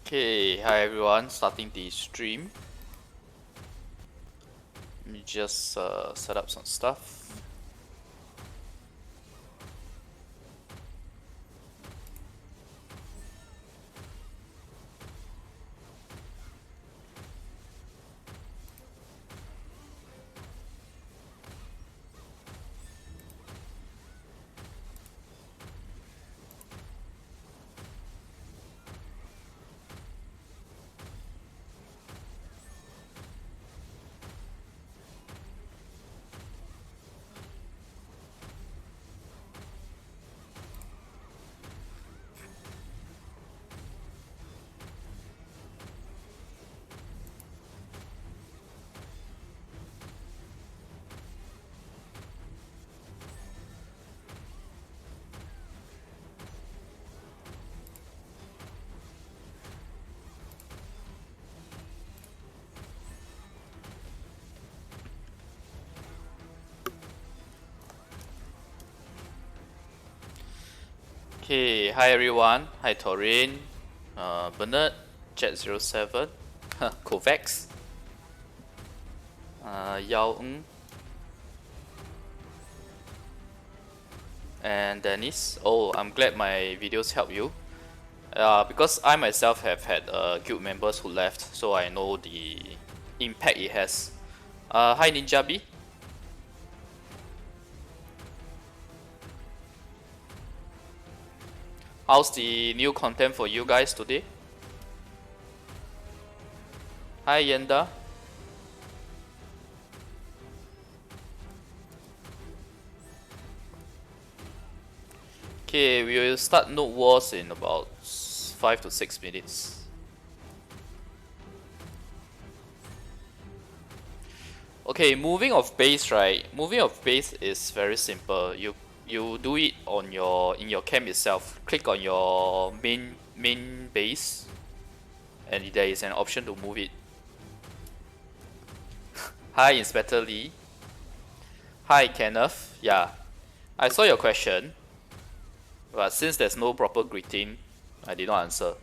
Okay, hi everyone, starting the stream. Let me just set up some stuff. Okay, hi everyone, hi Torin, Bernard, Jet07, Kovacs, Yao Ng, and Dennis. Oh, I'm glad my videos help you. Because I myself have had guild members who left, so I know the impact it has. Hi Ninja B. How's the new content for you guys today? Hi Yenda. Okay, we will start Node Wars in about 5 to 6 minutes. Okay, moving of base, right? Moving of base is very simple. You do it on in your camp itself. Click on your main base, and there is an option to move it. Hi Inspector Lee. Hi Kenneth. Yeah, I saw your question, but since there's no proper greeting, I did not answer.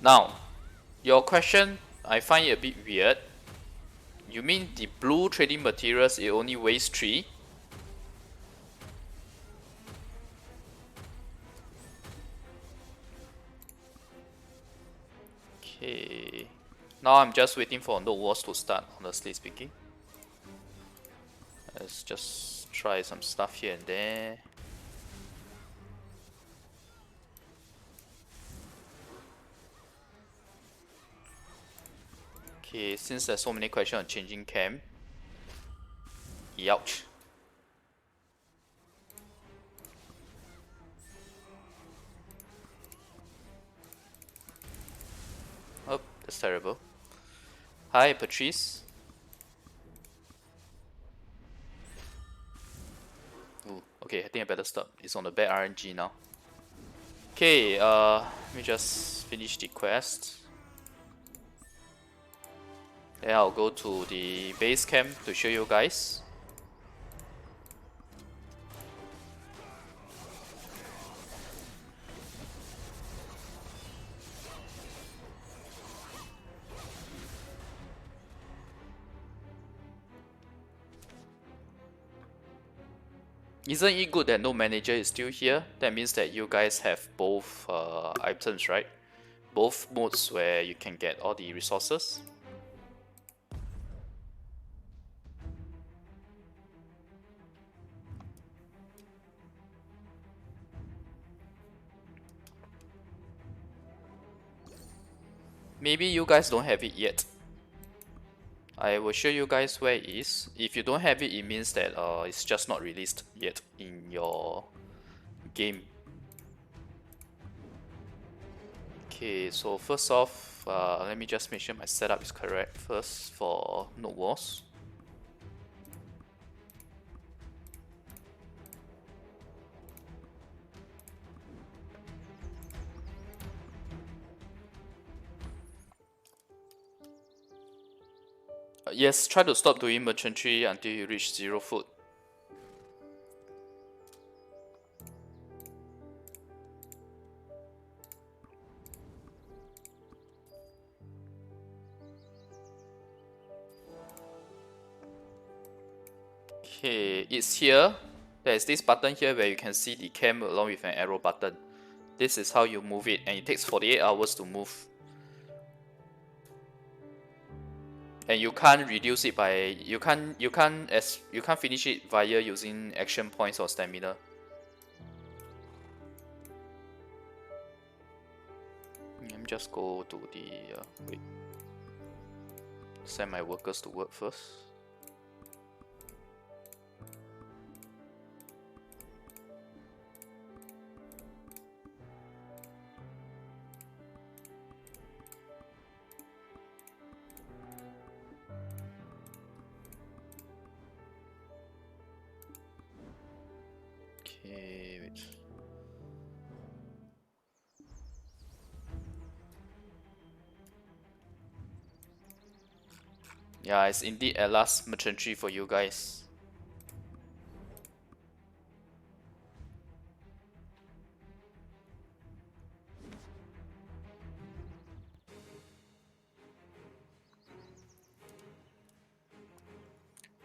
Now, your question, I find it a bit weird. You mean the blue trading materials, it only weighs 3? Okay. Now I'm just waiting for Node Wars to start, honestly speaking. Let's just try some stuff here and there. Okay, since there's so many questions on changing cam. Youch. Oh, that's terrible. Hi, Patrice. Ooh, okay, I think I better stop. It's on the bad RNG now. Okay, let me just finish the quest. Then I'll go to the base camp to show you guys. Isn't it good that no manager is still here? That means that you guys have both items, right? Both modes where you can get all the resources. Maybe you guys don't have it yet. I will show you guys where it is. If you don't have it, it means that it's just not released yet in your game. Okay, so first off, let me just make sure my setup is correct first for Node Wars. Yes, try to stop doing merchantry until you reach 0 food. Okay, it's here. There's this button here where you can see the cam along with an arrow button. This is how you move it, and it takes 48 hours to move. And you can't reduce it by you can't finish it via using action points or stamina. Let me just go to the wait. Send my workers to work first. Okay, wait. Yeah, it's indeed a last merchantry for you guys.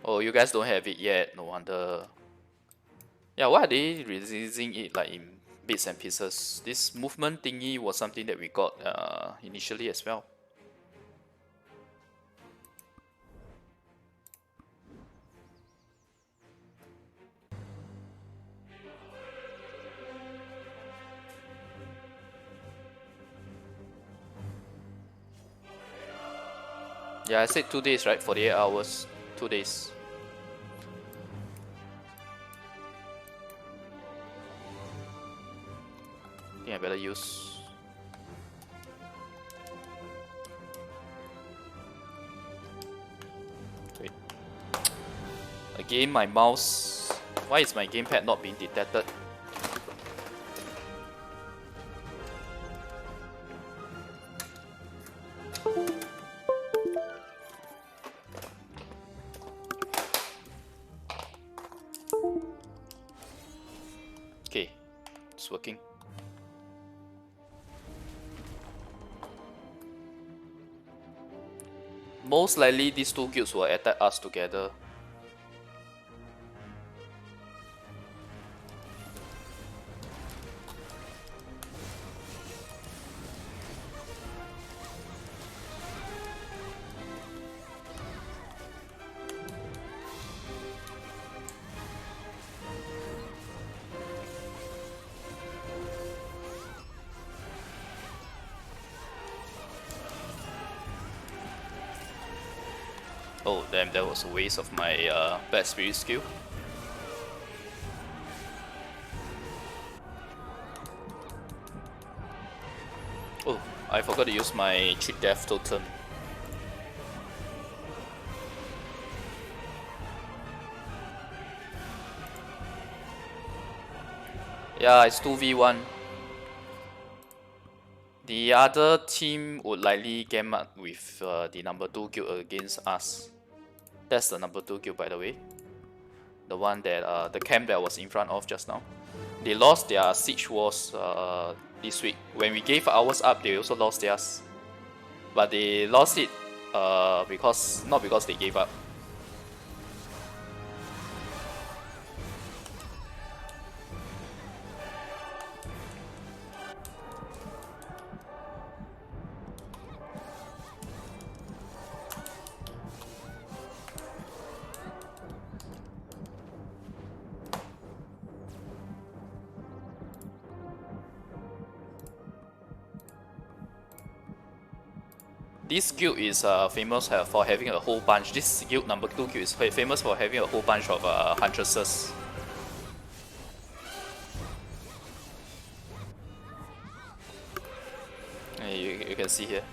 Oh, you guys don't have it yet, no wonder. Yeah, why are they releasing it like in bits and pieces? This movement thingy was something that we got initially as well. Yeah, I said 2 days, right? 48 hours, 2 days. I think I better use. Wait. Again, my mouse. Why is my gamepad not being detected? Okay, it's working. Most likely these two guilds will attack us together. Oh damn, that was a waste of my bad spirit skill. Oh, I forgot to use my Trick Death Totem. Yeah, it's 2v1. The other team would likely game up with the number 2 guild against us. That's the number 2 guild, by the way. The one that, the camp that was in front of just now. They lost their siege wars this week. When we gave ours up, they also lost theirs. But they lost it not because they gave up. This guild is famous for having a whole bunch. This guild number 2 guild is famous for having a whole bunch of huntresses. You can see here.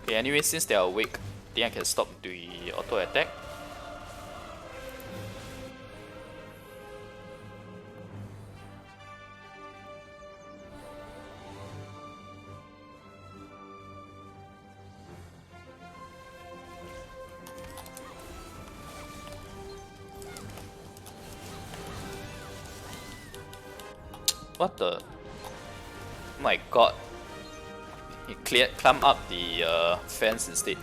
Okay, anyway, since they are awake, I think I can stop the auto attack. What the? Oh my god. He climbed up the fence instead.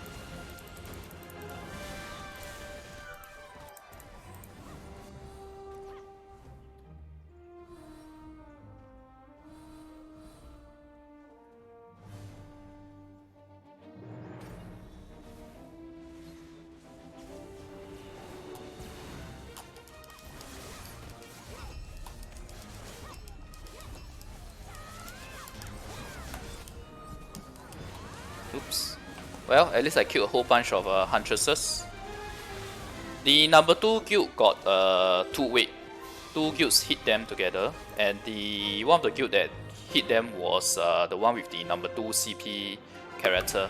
Oops. Well, at least I killed a whole bunch of Huntresses. The number 2 guild got 2 weight. 2 guilds hit them together, and the one of the guild that hit them was the one with the number 2 CP character.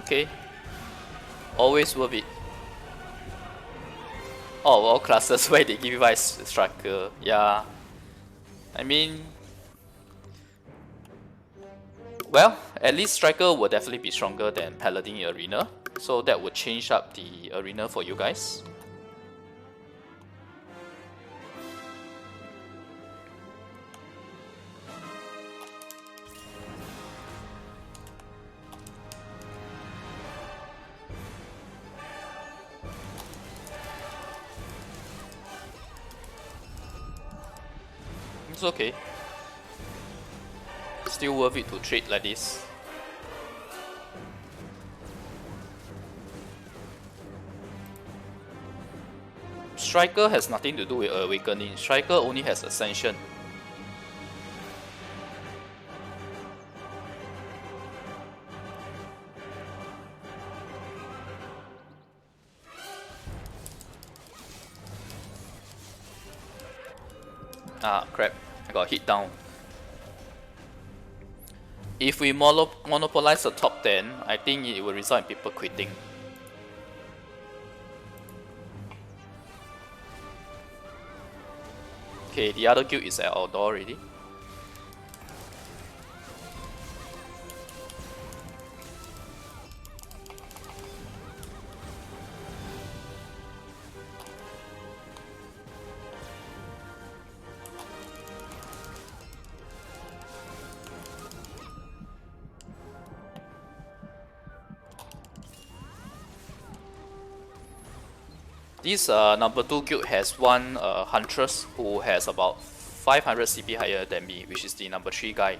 Okay, always worth it. Oh, all classes where they give you Vice Striker. Yeah, I mean, well, at least Striker will definitely be stronger than Paladin in Arena, so that would change up the Arena for you guys. It's okay. Still worth it to trade like this. Striker has nothing to do with Awakening. Striker only has Ascension. Ah, crap. I got hit down. If we monopolize the top 10, I think it will result in people quitting. Okay, the other guild is at our door already. This number 2 guild has one Huntress who has about 500 CP higher than me, which is the number 3 guy.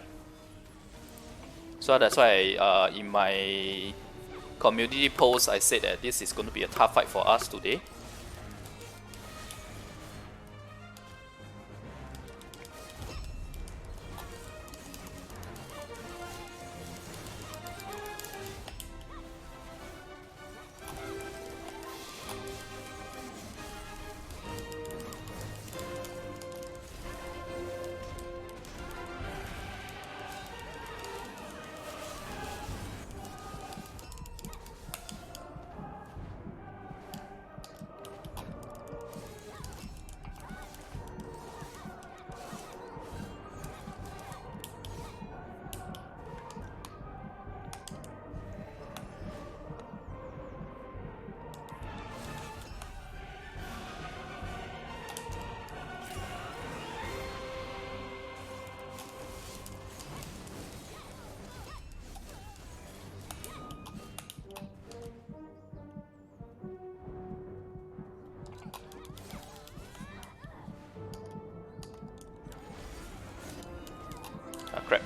So that's why in my community post I said that this is going to be a tough fight for us today. Ah, crap.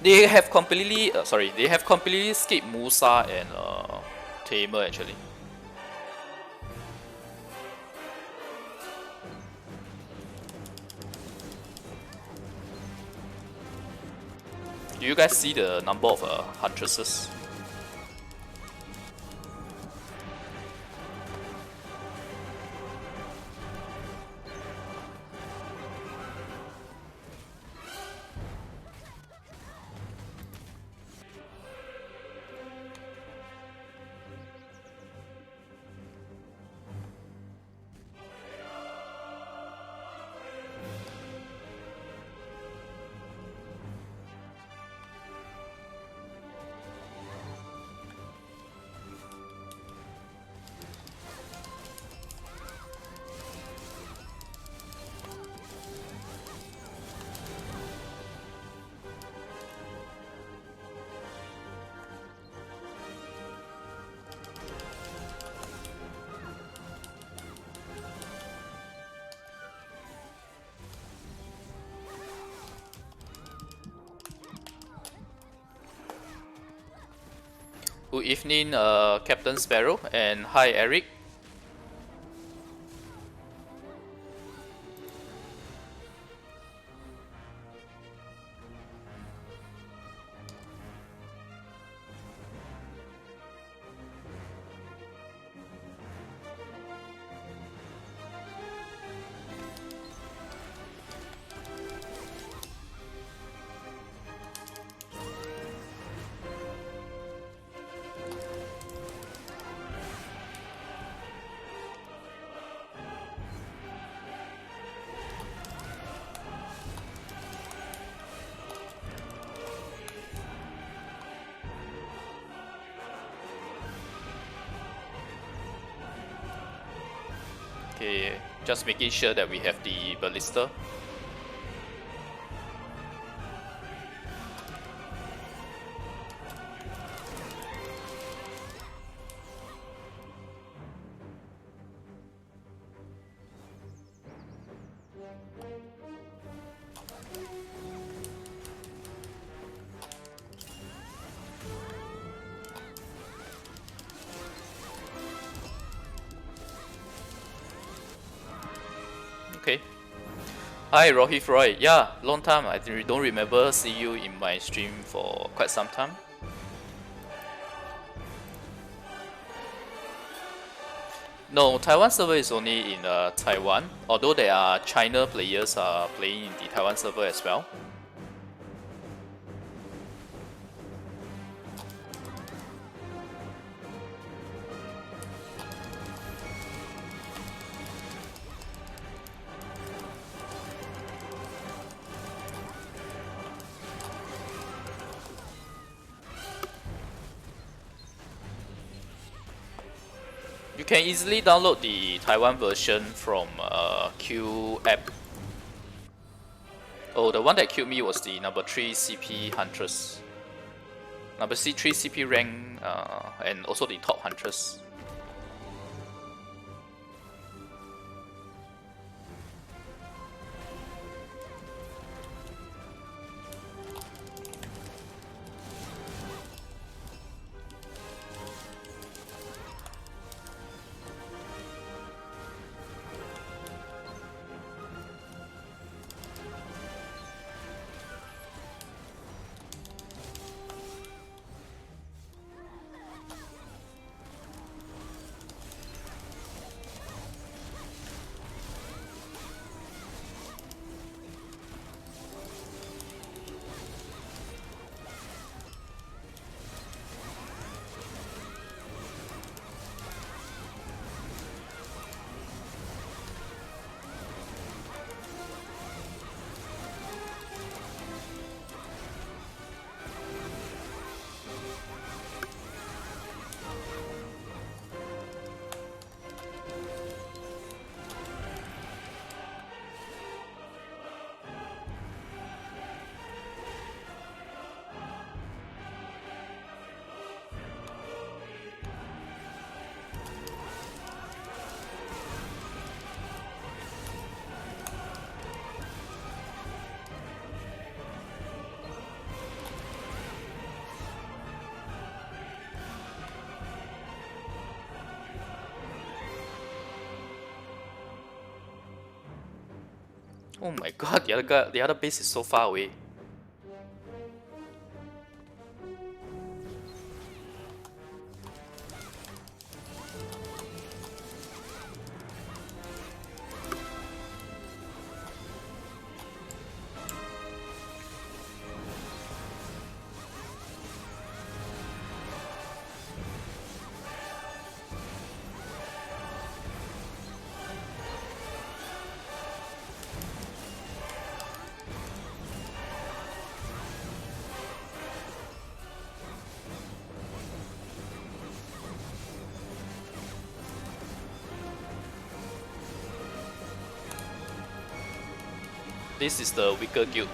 They have completely they have completely skipped Musa and Tamer actually. Do you guys see the number of Huntresses? Good evening, Captain Sparrow, and hi, Eric. Okay, just making sure that we have the ballista. Okay. Hi, Rohit Roy. Yeah, long time. I don't remember seeing you in my stream for quite some time. No, Taiwan server is only in Taiwan, although there are China players playing in the Taiwan server as well. You can easily download the Taiwan version from Q app. Oh, the one that killed me was the number 3 CP Huntress. Number 3 CP rank and also the top Huntress. Oh my god, the other base is so far away. This is the weaker guild.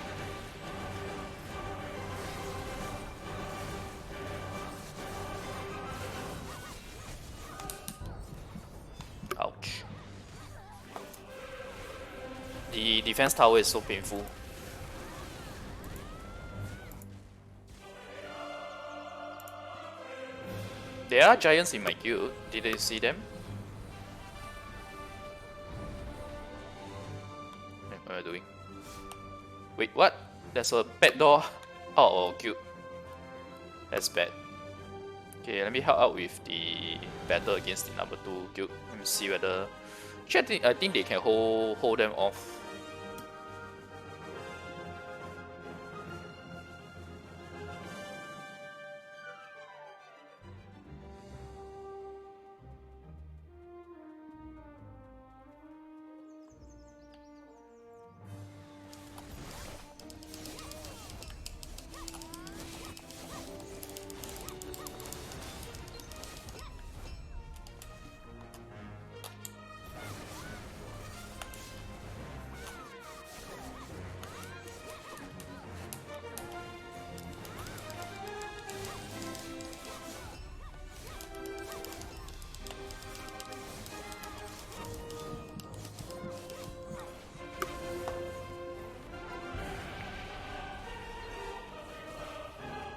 Ouch. The defense tower is so painful. There are giants in my guild. Did you see them? What am I doing? Wait, what? There's a bad door. Oh, guild. That's bad. Okay, let me help out with the battle against the number 2 guild. Let me see whether. Actually, I think they can hold them off.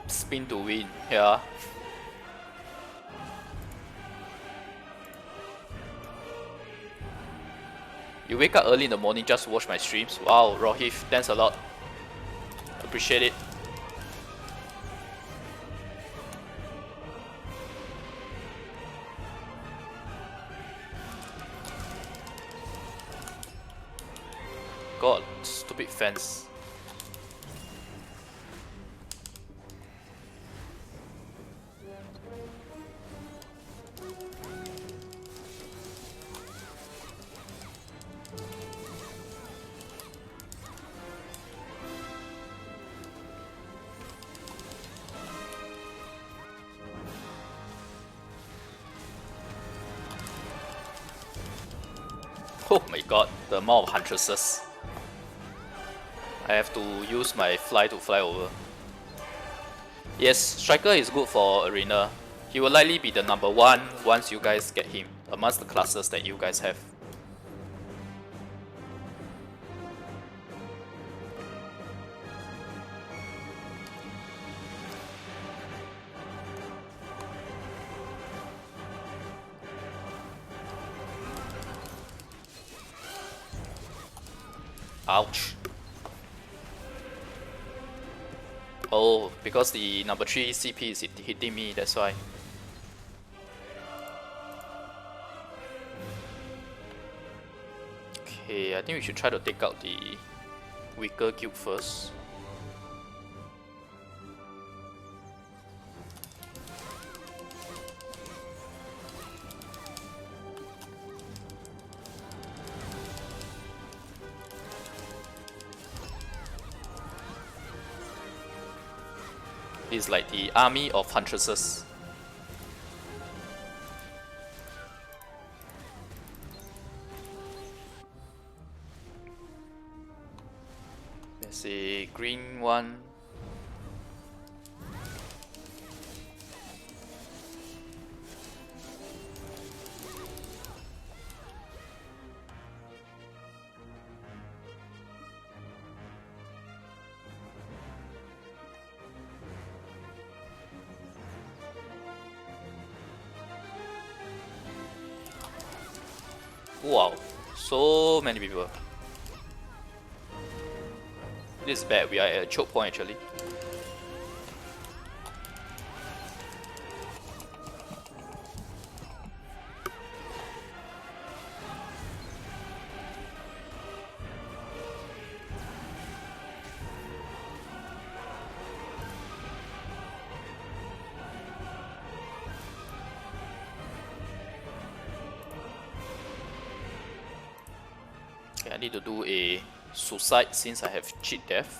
Spin to win, yeah. You wake up early in the morning just to watch my streams. Wow, Rohith, thanks a lot. Appreciate it. God, stupid fence. Oh my god, the amount of huntresses. I have to use my fly to fly over. Yes, Striker is good for Arena. He will likely be the number 1 once you guys get him, amongst the classes that you guys have. Ouch. Oh, because the number 3 CP is hitting me, that's why. Okay, I think we should try to take out the weaker guild first. Is like the army of huntresses. There's a green one. Wow, so many people. This is bad, we are at a choke point actually. I need to do a suicide since I have cheat death.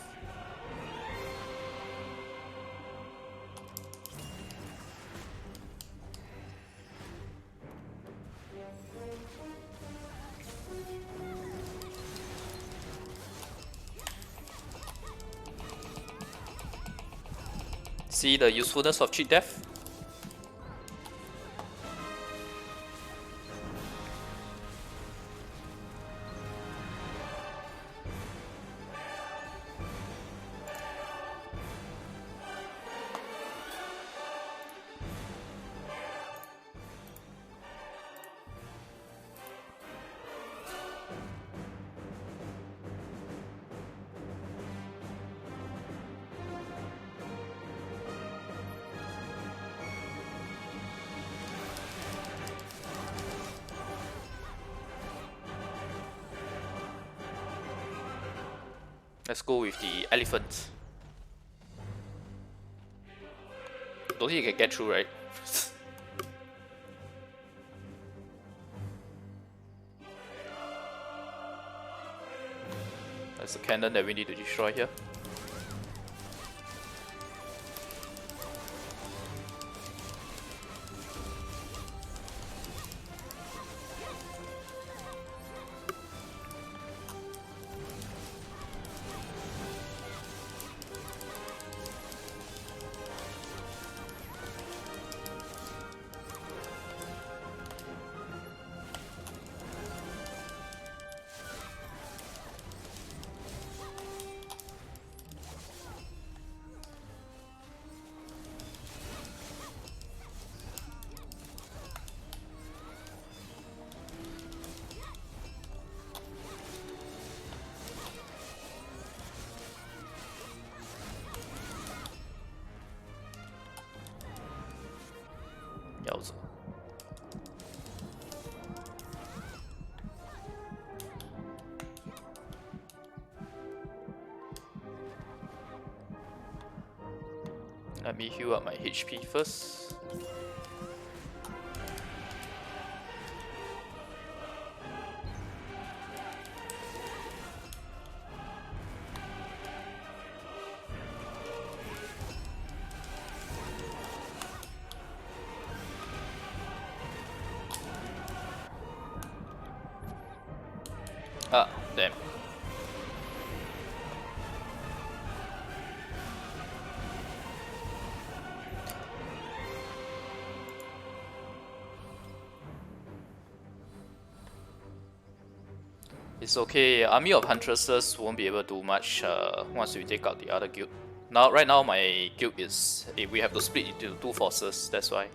See the usefulness of cheat death? Let's go with the elephant. Don't think you can get through, right? That's the cannon that we need to destroy here. Yowza. Let me heal up my HP first. Ah, damn. It's okay, Army of Huntresses won't be able to do much once we take out the other guild. Right now my guild is, we have to split into 2 forces, that's why.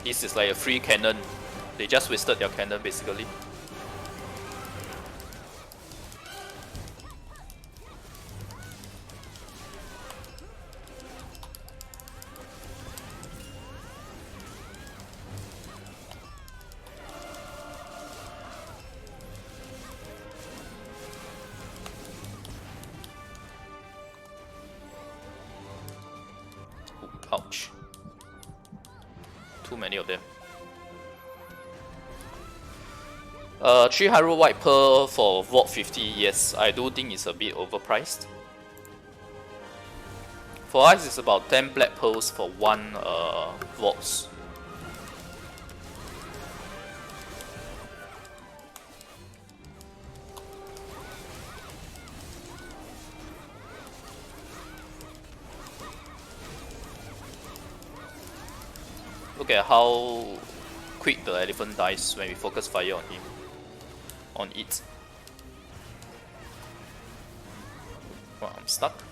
This is like a free cannon. They just wasted their cannon basically. Ooh, ouch. Too many of them. 300 white pearl for Vault 50, yes, I do think it's a bit overpriced. For us, it's about 10 black pearls for 1 vaults. Look at how quick the elephant dies when we focus fire on him. On it. Well, I'm stuck.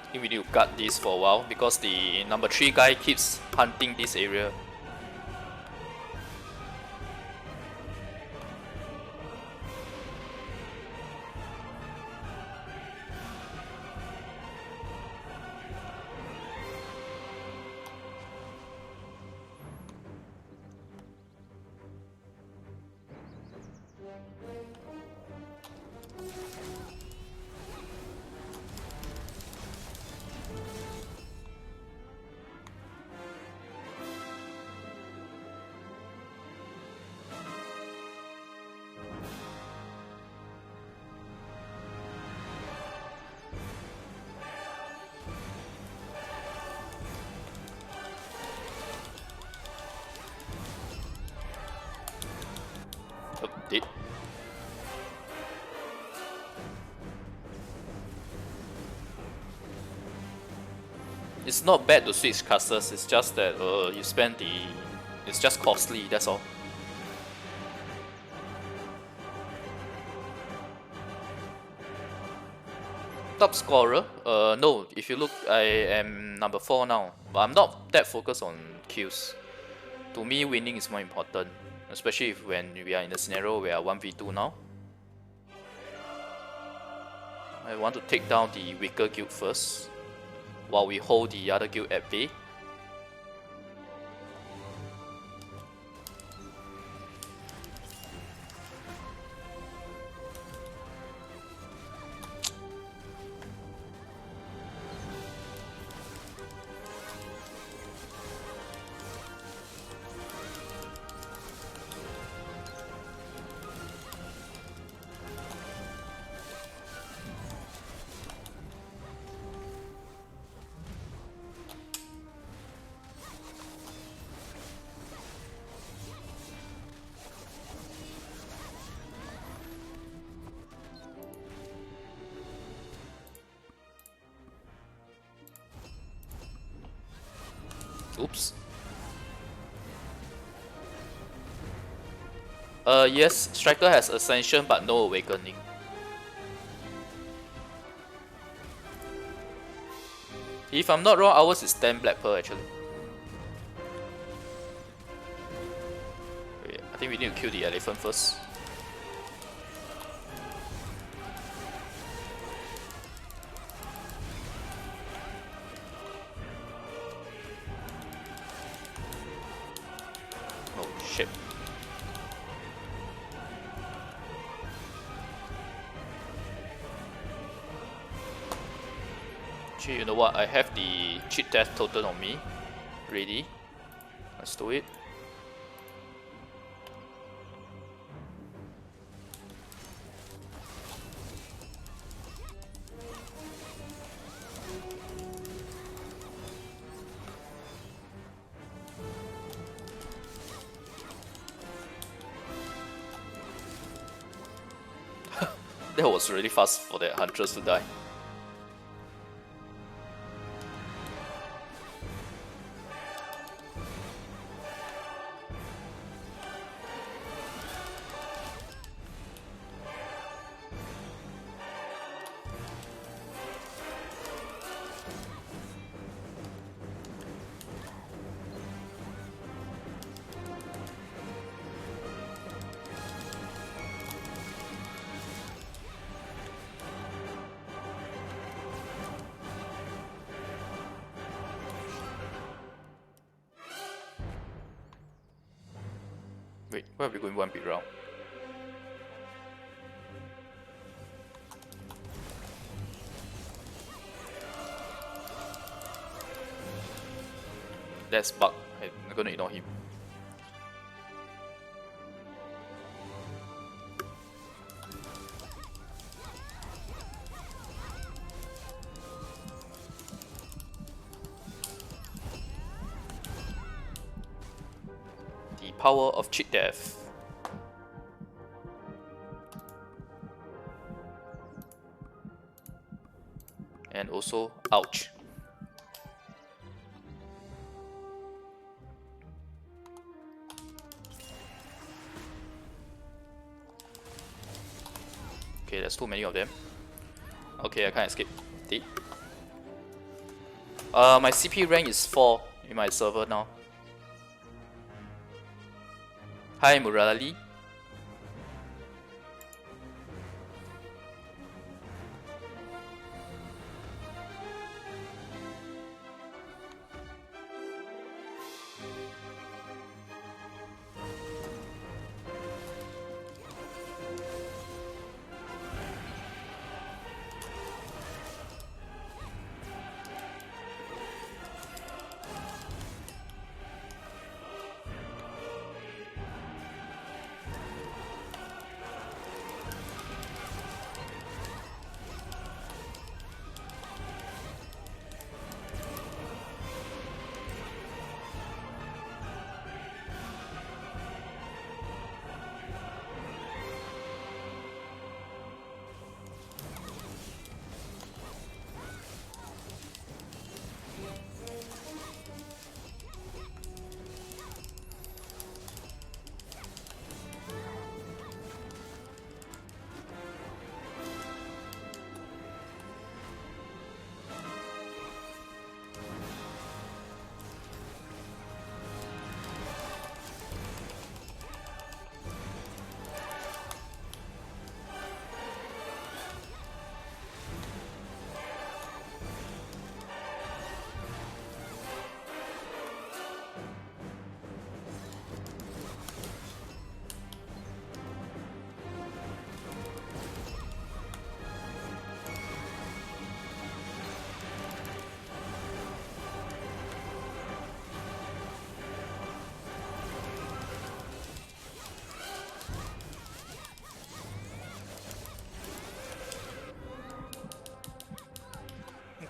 I think we need to guard this for a while because the number 3 guy keeps hunting this area. It's not bad to switch classes, it's just that you spend the... It's just costly, that's all. Top scorer? No, if you look, I am number 4 now. But I'm not that focused on kills. To me, winning is more important. Especially if when we are in a scenario where we are 1v2 now. I want to take down the weaker guild first, while we hold the other guild at bay. Oops. Yes, Striker has Ascension but no Awakening. If I'm not wrong, ours is 10 Black Pearl actually. Wait, I think we need to kill the elephant first. Oh shit. Actually, you know what? I have the cheat death totem on me. Ready. Let's do it. That was really fast for that Huntress to die. Wait, why are we going one big round? That's bug. I'm gonna ignore him. The power of cheat death. And also, ouch. Okay, there's too many of them. Okay, I can't escape. Dead. My CP rank is 4 in my server now. Hi, Murali.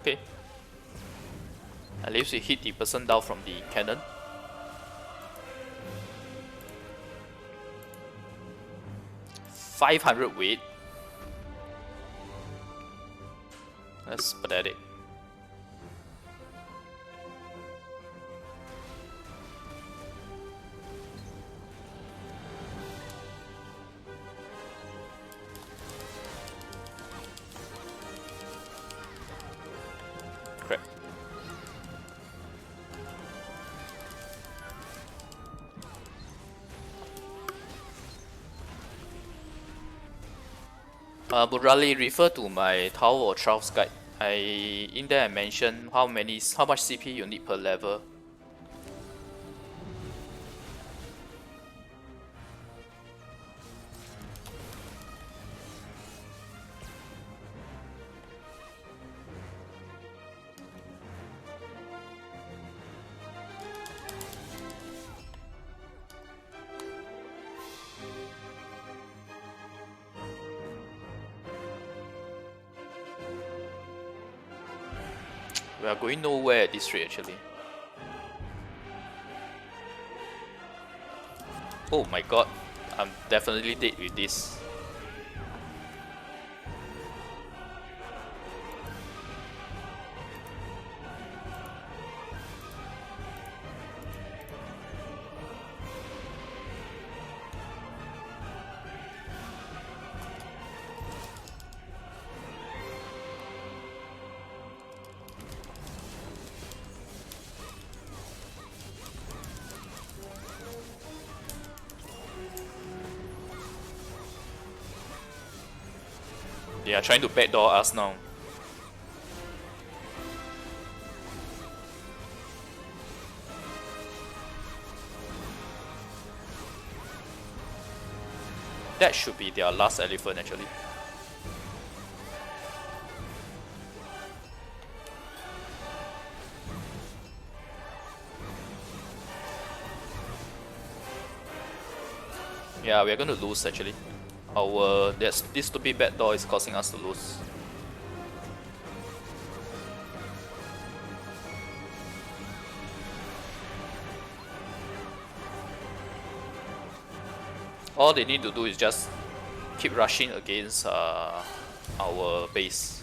Okay. At least we hit the person down from the cannon. $500 weight. That's pathetic. Crap. Burali, refer to my Tower or Trials guide. In there I mentioned how much CP you need per level. We are going nowhere at this rate actually. Oh my god, I'm definitely dead with this. They are trying to backdoor us now. That should be their last elephant actually. Yeah, we're gonna lose actually. This stupid backdoor is causing us to lose. All they need to do is just keep rushing against our base.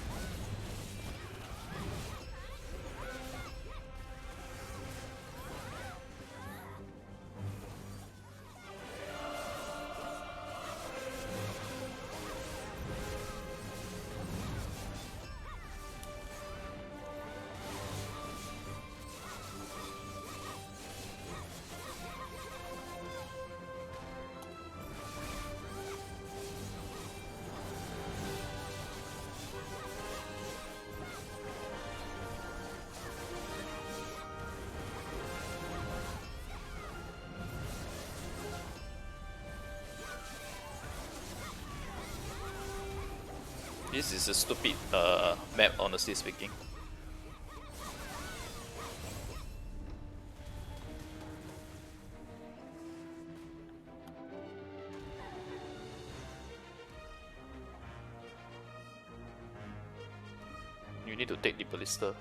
This is a stupid map, honestly speaking. You need to take the ballista.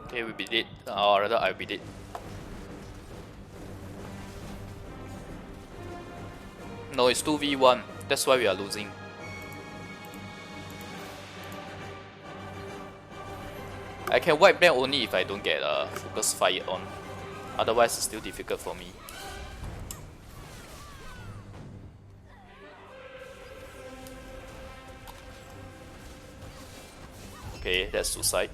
Okay, we beat it. Or rather, I beat it. No, it's 2v1. That's why we are losing. I can wipe them only if I don't get a focus fire on. Otherwise, it's still difficult for me. Okay, that's suicide.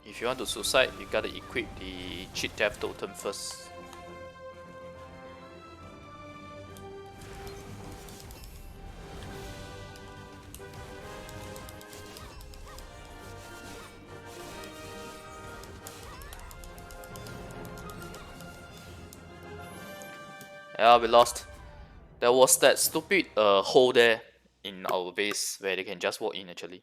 If you want to suicide, you gotta equip the cheat death totem first. Yeah, we lost. There was that stupid hole there in our base where they can just walk in actually.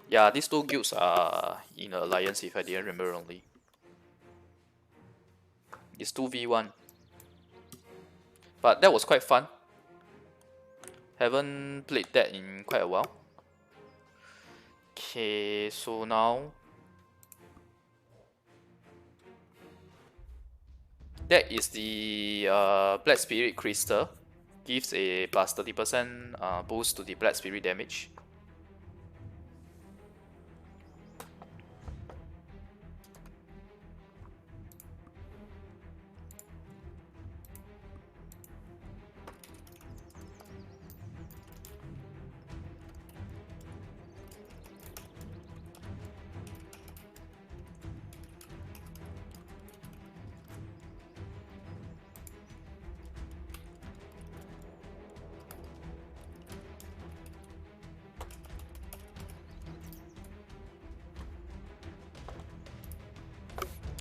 Yeah, these two guilds are in an alliance if I didn't remember wrongly. It's 2v1. But that was quite fun. Haven't played that in quite a while. Okay, so now that is the Black Spirit Crystal. Gives a plus 30% boost to the Black Spirit damage.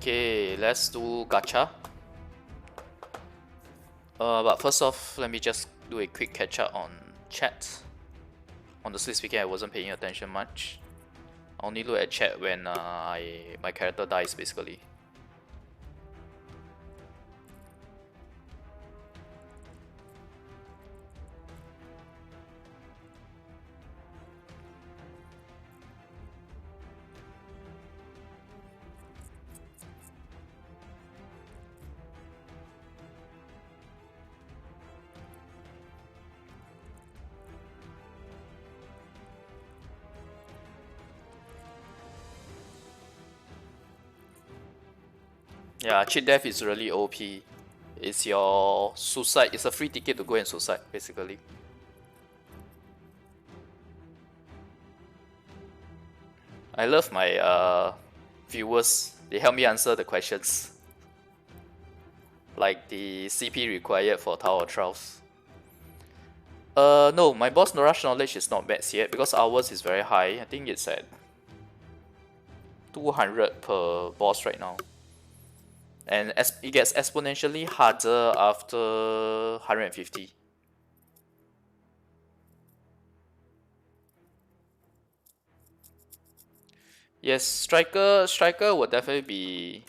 Okay, let's do Gacha. But first off, let me just do a quick catch up on chat. Honestly speaking, I wasn't paying attention much. I only look at chat when my character dies, basically. Yeah, cheat death is really OP. It's your suicide. It's a free ticket to go and suicide, basically. I love my viewers. They help me answer the questions. Like the CP required for Tower of Trials. No, my boss no rush knowledge is not max yet because ours is very high. I think it's at 200 per boss right now. And it gets exponentially harder after 150. Yes, striker would definitely be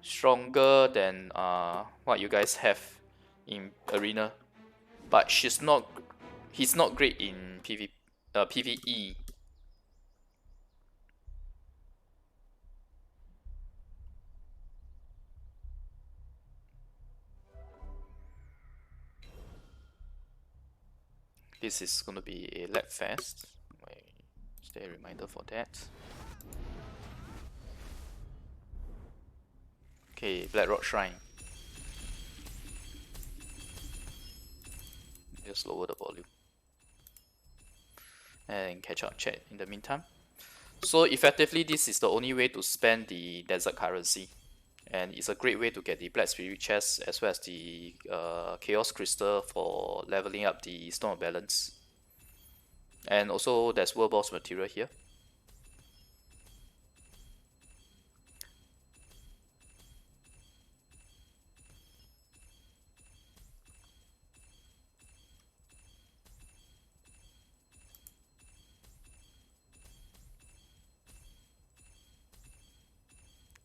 stronger than what you guys have in arena, but he's not great in PvE. This is gonna be a lab fest. Wait, stay a reminder for that. Okay, Blackrock Shrine. Just lower the volume and catch up chat in the meantime. So effectively, this is the only way to spend the desert currency, and it's a great way to get the Black Spirit chest as well as the Chaos Crystal for leveling up the Stone of Balance. And also there's World Boss material here.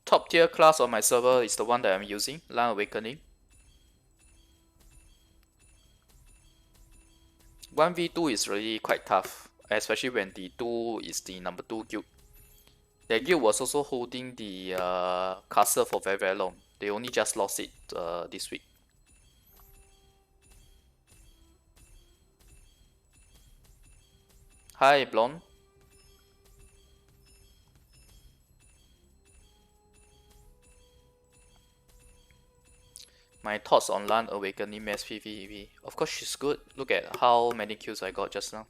top tier class on my server is the one that I'm using, Land Awakening. 1v2 is really quite tough, especially when the 2 is the number 2 guild. Their guild was also holding the castle for very very long. They only just lost it this week. Hi, Blonde. My thoughts on Land Awakening Mass PvP. Of course she's good. Look at how many kills I got just now.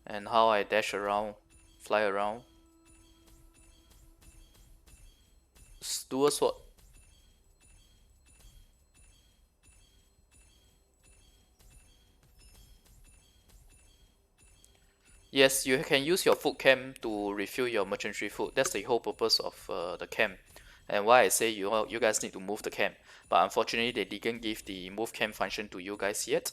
And how I dash around, fly around. Dual sword. Yes, you can use your food camp to refill your merchantry food. That's the whole purpose of the camp. And why I say you guys need to move the camp. But unfortunately, they didn't give the move camp function to you guys yet.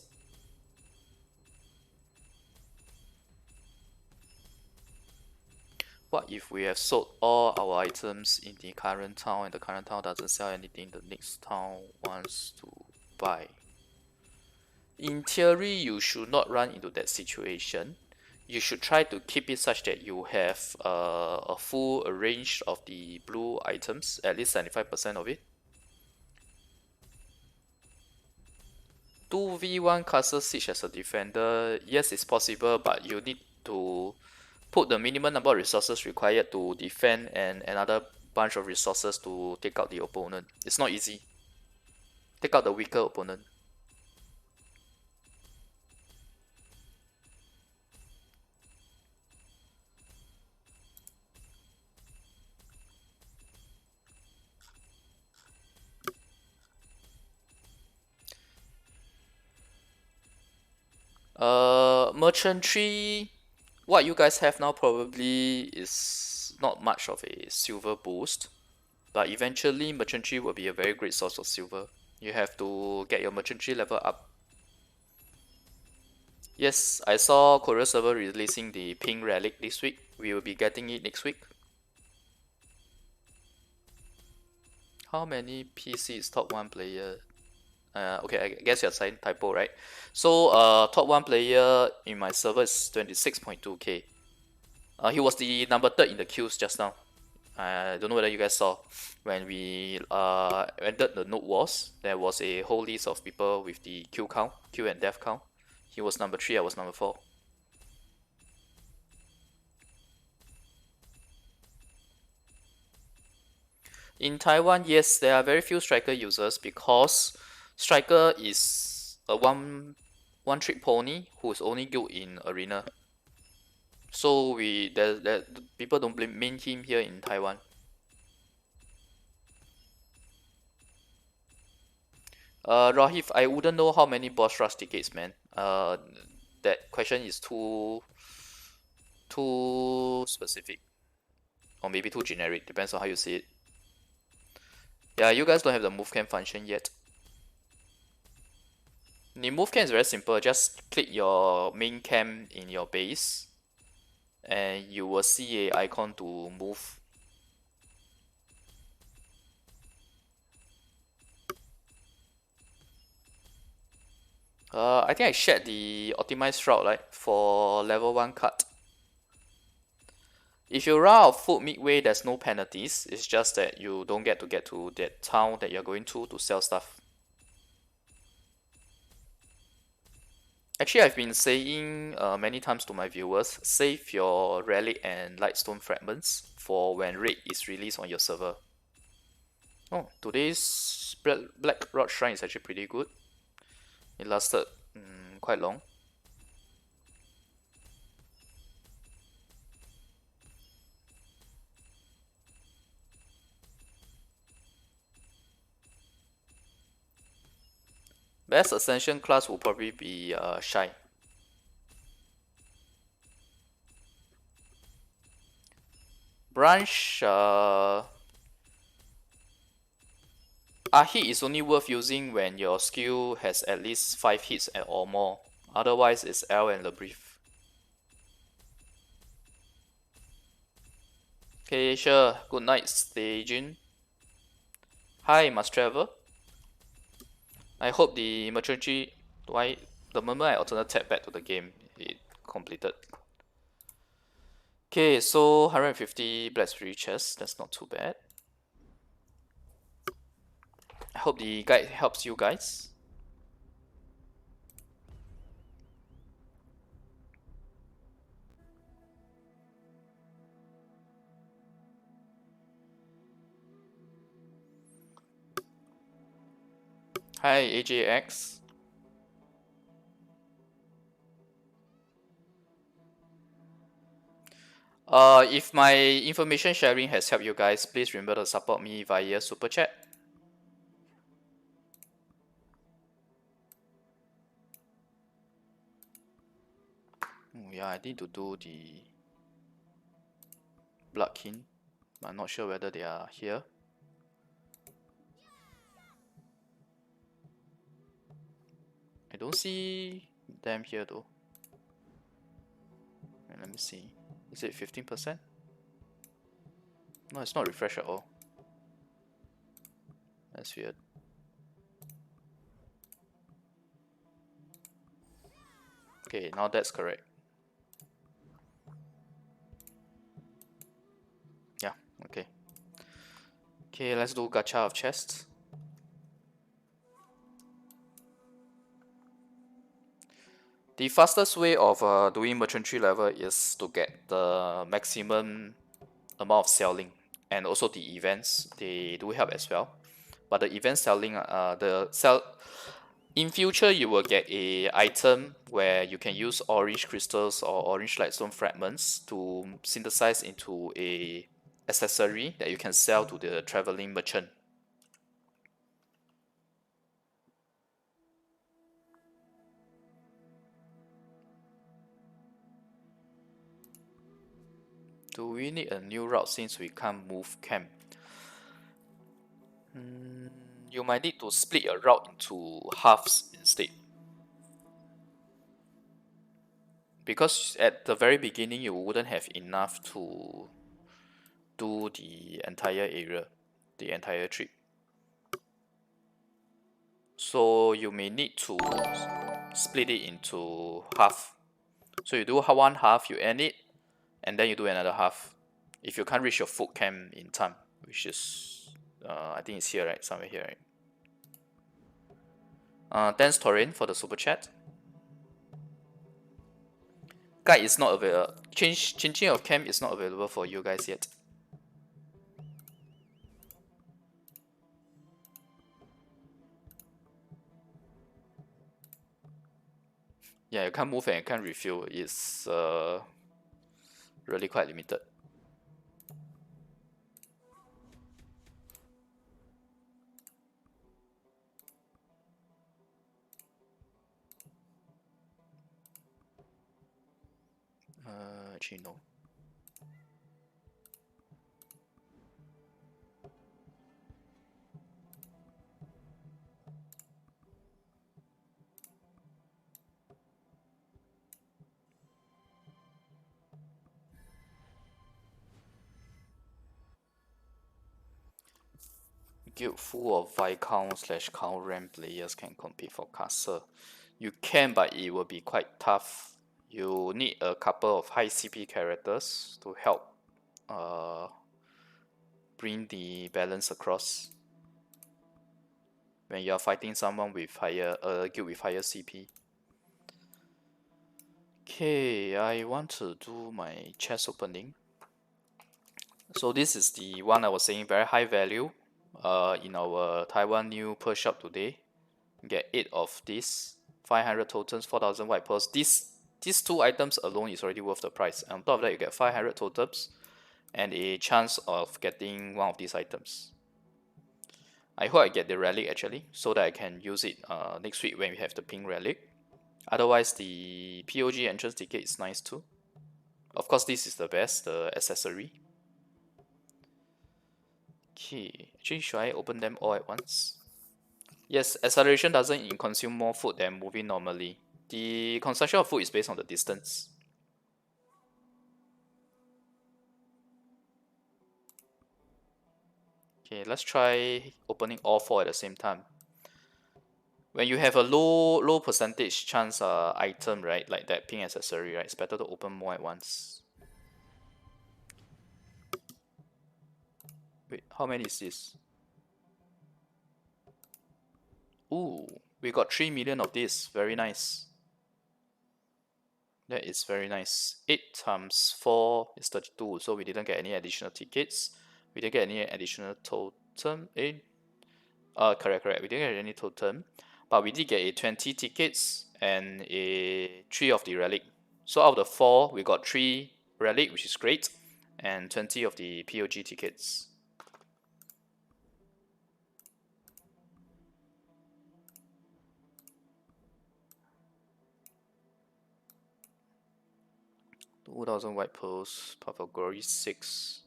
What if we have sold all our items in the current town and the current town doesn't sell anything the next town wants to buy? In theory, you should not run into that situation. You should try to keep it such that you have a full range of the blue items, at least 75% of it. 2v1 castle siege as a defender, yes, it's possible, but you need to put the minimum number of resources required to defend and another bunch of resources to take out the opponent. It's not easy. Take out the weaker opponent. Merchantry, what you guys have now probably is not much of a silver boost, but eventually merchantry will be a very great source of silver. You have to get your merchantry level up. Yes, I saw Korea server releasing the pink relic this week. We will be getting it next week. How many PCs top 1 player? Okay, I guess you're saying typo, right? So top 1 player in my server is 26.2k. He was the number 3rd in the queues just now. I don't know whether you guys saw when we entered the node wars. There was a whole list of people with the kill count, kill and death count. He was number 3, I was number 4. In Taiwan, yes, there are very few striker users because striker is a one trick pony who is only good in arena. So people don't main him here in Taiwan. Rahif, I wouldn't know how many boss rush tickets, man. That question is too specific, or maybe too generic. Depends on how you see it. Yeah, you guys don't have the move camp function yet. The move camp is very simple. Just click your main camp in your base, and you will see a icon to move. I think I shared the optimized route, right, for level 1 cut. If you run out of food midway, there's no penalties. It's just that you don't get to that town that you're going to sell stuff. Actually, I've been saying many times to my viewers, save your relic and lightstone fragments for when raid is released on your server. Oh, today's Black Rod Shrine is actually pretty good. It lasted quite long. Best Ascension class will probably be Shy. Branch, hit is only worth using when your skill has at least 5 hits or more. Otherwise, it's L and Labrief. Okay, sure. Good night, Staging. Hi, must travel. I hope the maturity. Why? The moment I alternate tab back to the game, it completed. Okay, so 150 Black Spirit chests. That's not too bad. I hope the guide helps you guys. Hi, AJX. If my information sharing has helped you guys, please remember to support me via Super Chat. Yeah, I need to do the blood kin. I'm not sure whether they are here. I don't see them here though. Let me see. Is it 15%? No, it's not refresh at all. That's weird. Okay, now that's correct. Yeah, okay. Okay, let's do gacha of chests. The fastest way of doing merchantry level is to get the maximum amount of selling, and also the events, they do help as well. But the event selling, in future you will get a item where you can use orange crystals or orange lightstone fragments to synthesize into a accessory that you can sell to the traveling merchant. Do we need a new route since we can't move camp? You might need to split your route into halves instead. Because at the very beginning you wouldn't have enough to do the entire area, the entire trip. So you may need to split it into half. So you do one half, you end it, and then you do another half. If you can't reach your food camp in time, which is, I think it's here, right? Somewhere here, right? Thanks, Torin, for the super chat. Guide is not available. Changing of camp is not available for you guys yet. Yeah, you can't move and you can't refuel. It's really quite limited. Actually, no. Guild full of Viscount/Count rank players can compete for castle. You can, but it will be quite tough. You need a couple of high CP characters to help bring the balance across when you are fighting someone with higher guild with higher CP. Okay, I want to do my chest opening. So this is the one I was saying, very high value. In our Taiwan new per shop today, get 8 of this, 500 totems, 4000 white pearls. These two items alone is already worth the price. And on top of that, you get 500 totems and a chance of getting one of these items. I hope I get the relic actually, so that I can use it next week when we have the pink relic. Otherwise, the PoG entrance ticket is nice too. Of course, this is the best, the accessory. Okay, actually, should I open them all at once? Yes, acceleration doesn't consume more food than moving normally. The consumption of food is based on the distance. Okay, let's try opening all 4 at the same time. When you have a low percentage chance item, right, like that pink accessory, right, it's better to open more at once. Wait, how many is this? Ooh, we got 3 million of this. Very nice. That is very nice. 8 times 4 is 32, so we didn't get any additional tickets. We didn't get any additional totem. Correct. We didn't get any totem. But we did get a 20 tickets and a 3 of the relic. So out of the 4, we got 3 relic, which is great, and 20 of the PoG tickets. $2,000 white pearls, Path of Glory 6.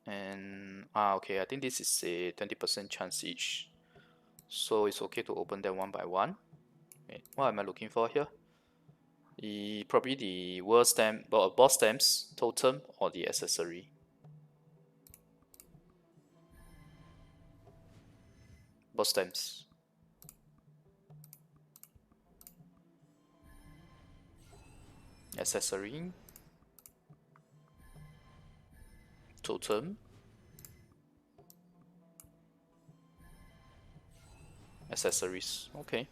And okay, I think this is a 20% chance each. So it's okay to open them one by one. Wait, what am I looking for here? Probably the world stamp, or boss stamps, totem, or the accessory. Boss stamps. Accessory. Totem. Accessories. Okay.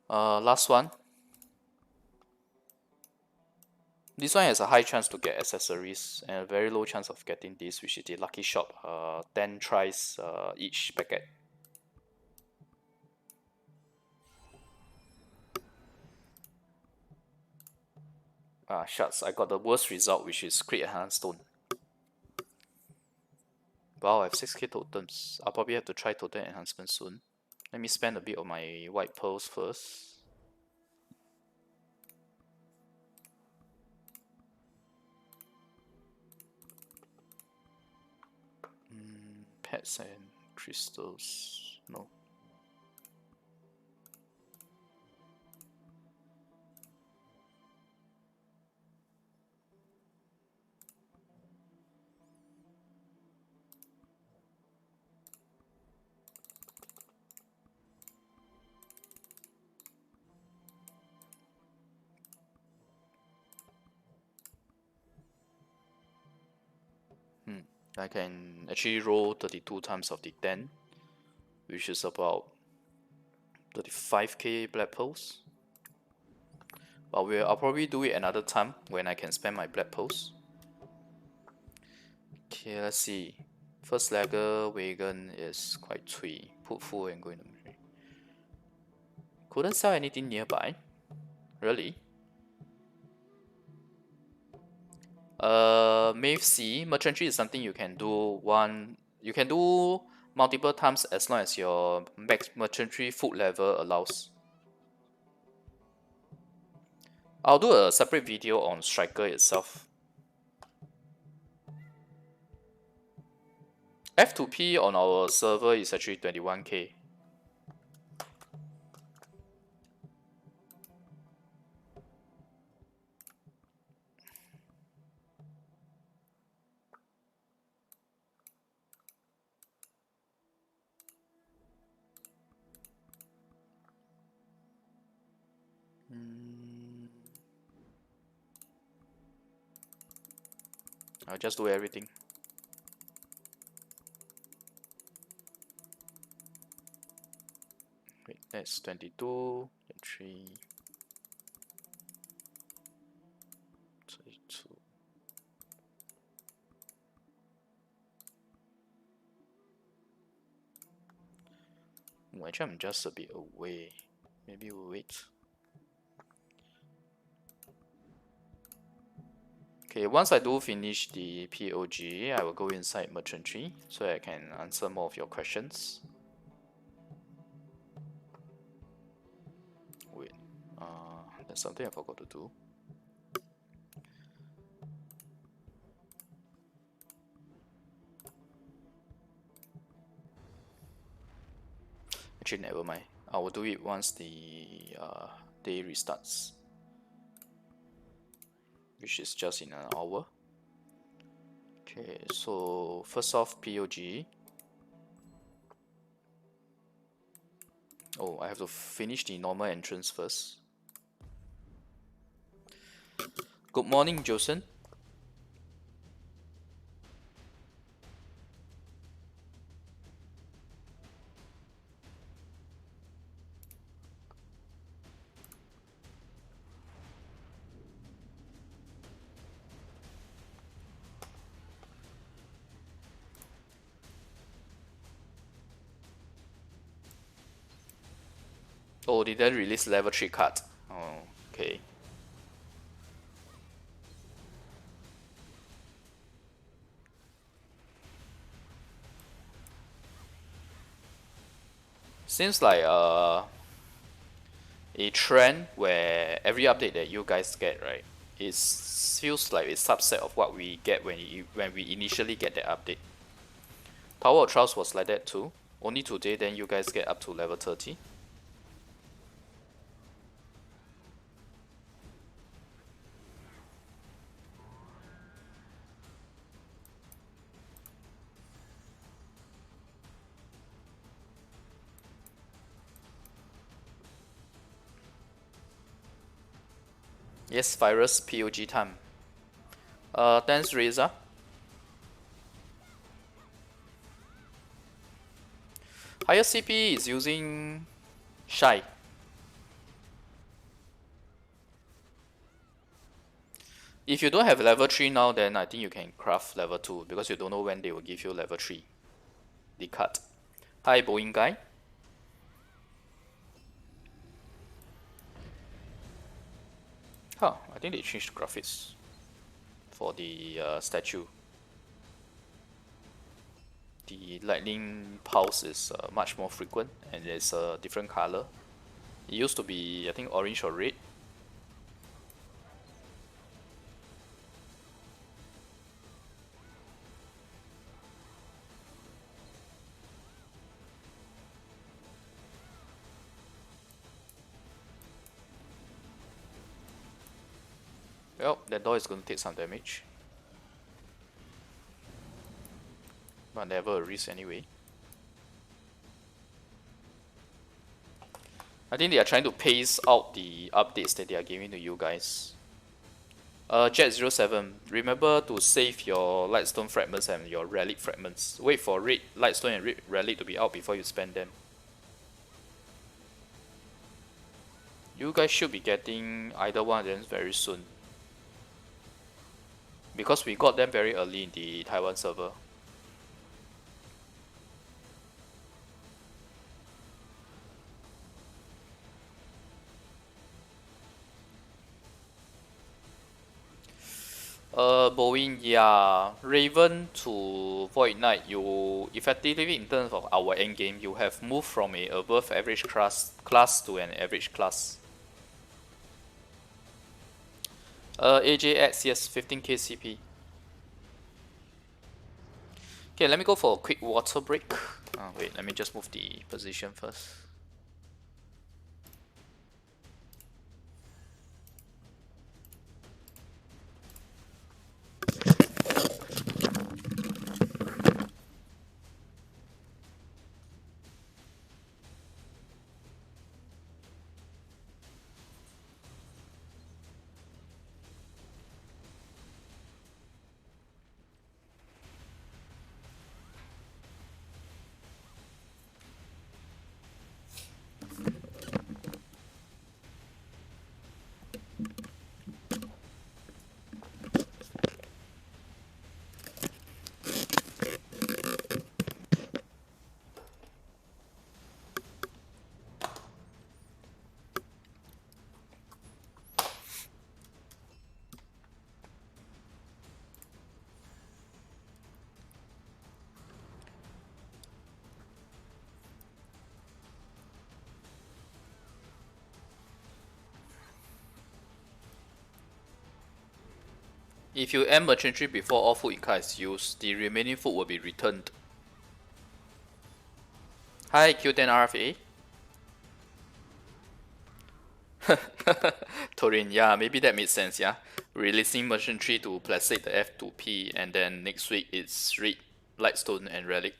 Last one. This one has a high chance to get accessories and a very low chance of getting this, which is the lucky shop. 10 tries each packet. Shucks, I got the worst result, which is Crit Enhancement Stone. Wow, I have 6k totems. I'll probably have to try totem enhancement soon. Let me spend a bit of my white pearls first. Pets and crystals. No. I can actually roll 32 times of the 10, which is about 35k black pearls. But I'll probably do it another time when I can spend my black pearls. Okay, let's see. First lagger wagon is quite cui. Put full and go in the misery. Couldn't sell anything nearby. Really? Mave C, merchantry is something you can do you can do multiple times as long as your max merchantry food level allows. I'll do a separate video on Striker itself. F2P on our server is actually 21k. I'll just do everything. Wait, that's 22, 3, 32. Actually, I'm just a bit away. Maybe we'll wait. Okay, once I do finish the PoG, I will go inside merchantry so I can answer more of your questions. Wait, there's something I forgot to do. Actually, never mind. I will do it once the day restarts, which is just in an hour. Okay, so first off, PoG. Oh, I have to finish the normal entrance first. Good morning, Josen. Oh, did they release level 3 card? Oh, okay. Seems like a trend where every update that you guys get, right, it feels like a subset of what we get when we initially get the update. Tower of Trust was like that too. Only today then you guys get up to level 30. Yes, virus POG time. Thanks Reza. Higher CP is using Shy. If you don't have level 3 now, then I think you can craft level 2 because you don't know when they will give you level 3. The cut. Hi, Boeing guy. Huh, I think they changed the graphics for the statue. The lightning pulse is much more frequent and it's a different color. It used to be, I think, orange or red. Well, that door is going to take some damage. But never a risk anyway. I think they are trying to pace out the updates that they are giving to you guys. Jet07, remember to save your Lightstone fragments and your relic fragments. Wait for red Lightstone and red relic to be out before you spend them. You guys should be getting either one of them very soon. Because we got them very early in the Taiwan server. Boeing, yeah. Raven to Void Knight, you effectively, in terms of our endgame, you have moved from a above average class to an average class. AJX, yes, 15k CP. Okay, let me go for a quick water break. Wait, let me just move the position first. If you end merchantry before all food in card is used, the remaining food will be returned. Hi, Q10 RFA. Torin, yeah, maybe that makes sense, yeah. Releasing Merchant Tree to placate the F2P, and then next week it's Reed, Lightstone, and Relic.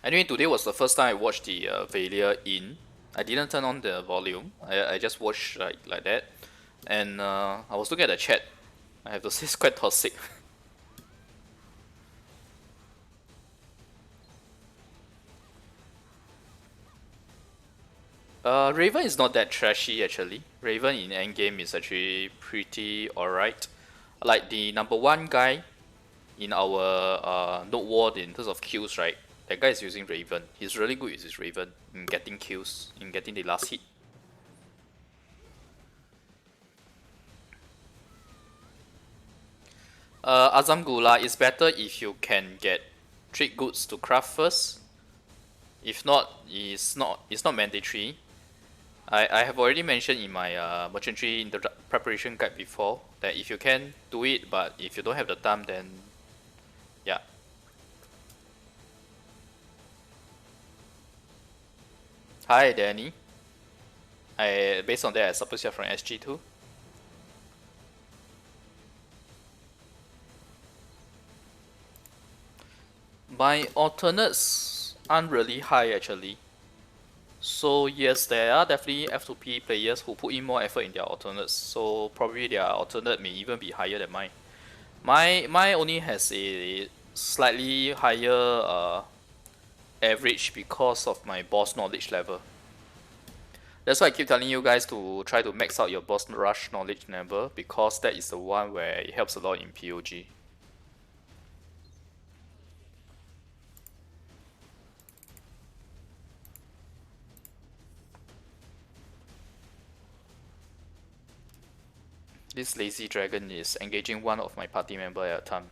Anyway, today was the first time I watched the Valia in. I didn't turn on the volume. I just watched like that, and I was looking at the chat. I have to say it's quite toxic. Raven is not that trashy actually. Raven in endgame is actually pretty alright. Like the number one guy in our node ward in terms of kills, right? That guy is using Raven. He's really good with his Raven in getting kills, in getting the last hit. Azam Gula is better if you can get trade goods to craft first. If not, it's not mandatory. I have already mentioned in my merchantry in the preparation guide before that if you can do it, but if you don't have the time, then yeah. Hi Danny. I based on that I suppose you're from SG too. My alternates aren't really high actually. So yes, there are definitely F2P players who put in more effort in their alternates. So probably their alternate may even be higher than mine. My only has a slightly higher average because of my boss knowledge level. That's why I keep telling you guys to try to max out your boss rush knowledge level because that is the one where it helps a lot in PoG. This lazy dragon is engaging one of my party member at a time.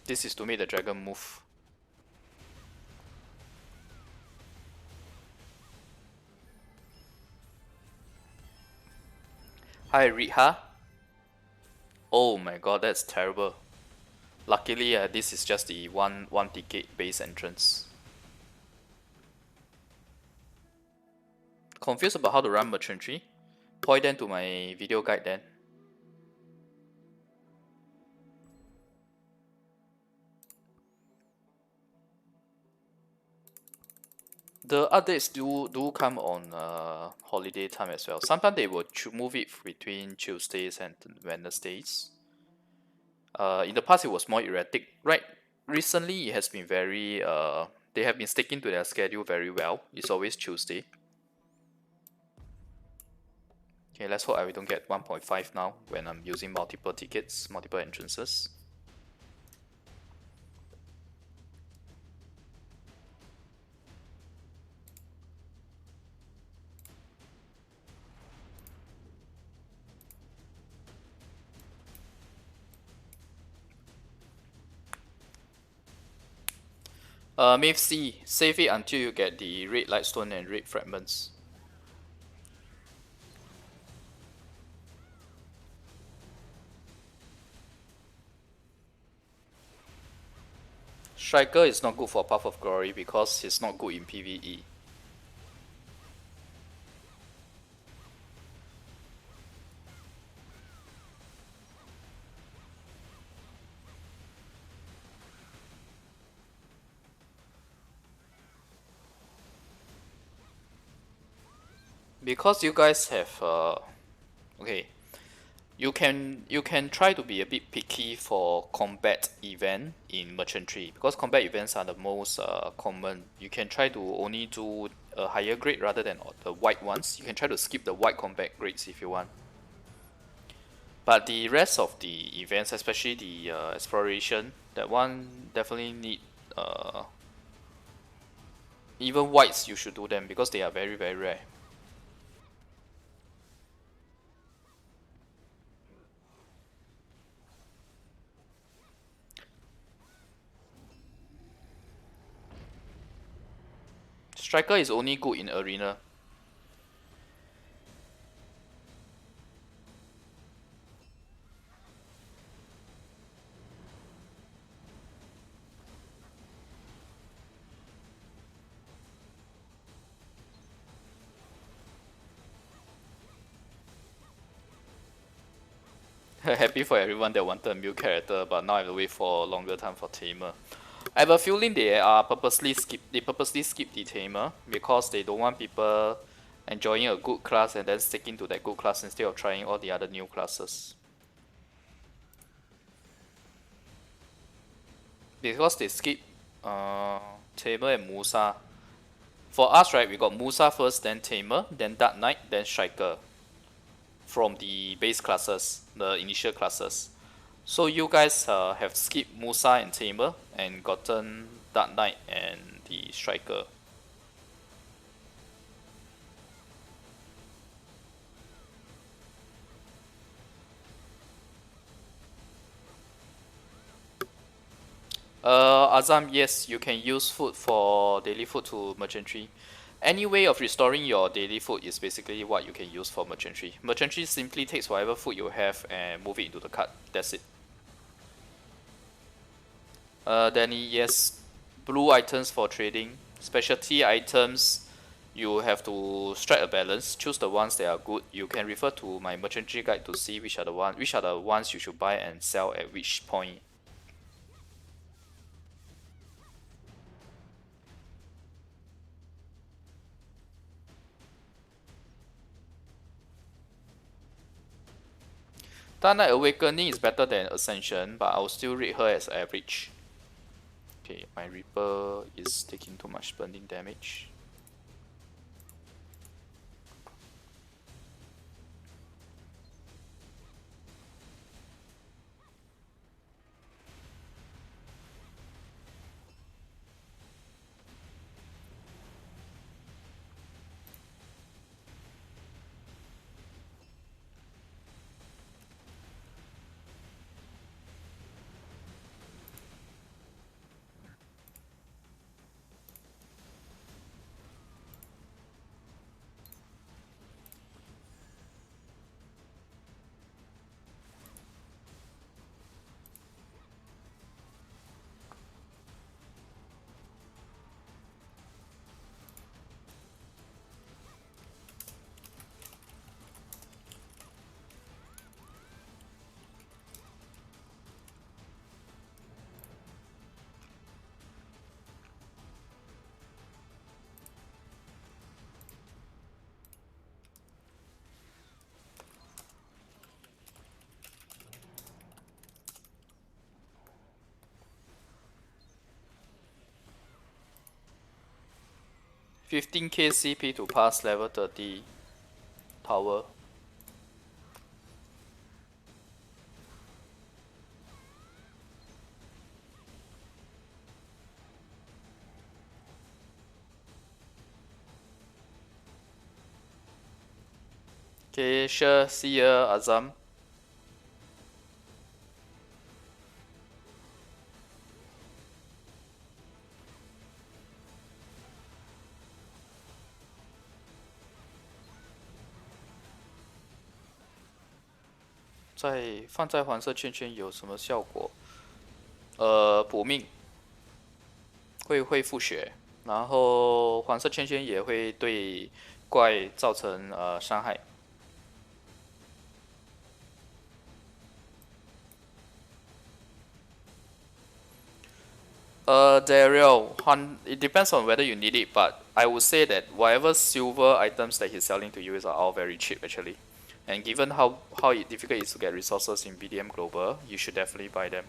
This is to make the dragon move. Hi Riha. Oh my god, that's terrible. Luckily, this is just the one ticket base entrance. Confused about how to run merchantry? Point them to my video guide then. The updates do come on holiday time as well. Sometimes they will move it between Tuesdays and Wednesdays. In the past it was more erratic. Right, recently it has been very they have been sticking to their schedule very well. It's always Tuesday. Okay, let's hope I don't get 1.5 now when I'm using multiple tickets, multiple entrances. Maeve C, save it until you get the red lightstone and red fragments. Striker is not good for Path of Glory because he's not good in PvE. Because you guys have okay, you can try to be a bit picky for combat event in merchantry because combat events are the most common. You can try to only do a higher grade rather than the white ones. You can try to skip the white combat grades if you want. But the rest of the events, especially the exploration, that one definitely need even whites you should do them because they are very very rare. Striker is only good in arena. Happy for everyone that wanted a new character, but now I have to wait for a longer time for Tamer. I have a feeling they purposely skip the Tamer because they don't want people enjoying a good class and then sticking to that good class instead of trying all the other new classes. Because they skip Tamer and Musa. For us, right, we got Musa first, then Tamer, then Dark Knight, then Striker. From the base classes, the initial classes. So you guys have skipped Musa and Tamer and gotten Dark Knight and the Striker. Azam, yes, you can use food for daily food to merchantry. Any way of restoring your daily food is basically what you can use for merchantry. Merchantry simply takes whatever food you have and move it into the cart. That's it. Danny, yes, blue items for trading. Specialty items, you have to strike a balance. Choose the ones that are good. You can refer to my merchantry guide to see which are the ones you should buy and sell at which point. Dark Knight Awakening is better than Ascension, but I'll still rate her as average. Okay, my Reaper is taking too much burning damage. $15k CP to pass level 30 tower. Okay, sure. See ya, Azam.放在黄色圈圈有什么效果？补命，会恢复血，然后黄色圈圈也会对怪造成伤害。Daryl, it depends on whether you need it, but I would say that whatever silver items that he's selling to you are all very cheap actually. And given how difficult it is to get resources in BDM Global, you should definitely buy them.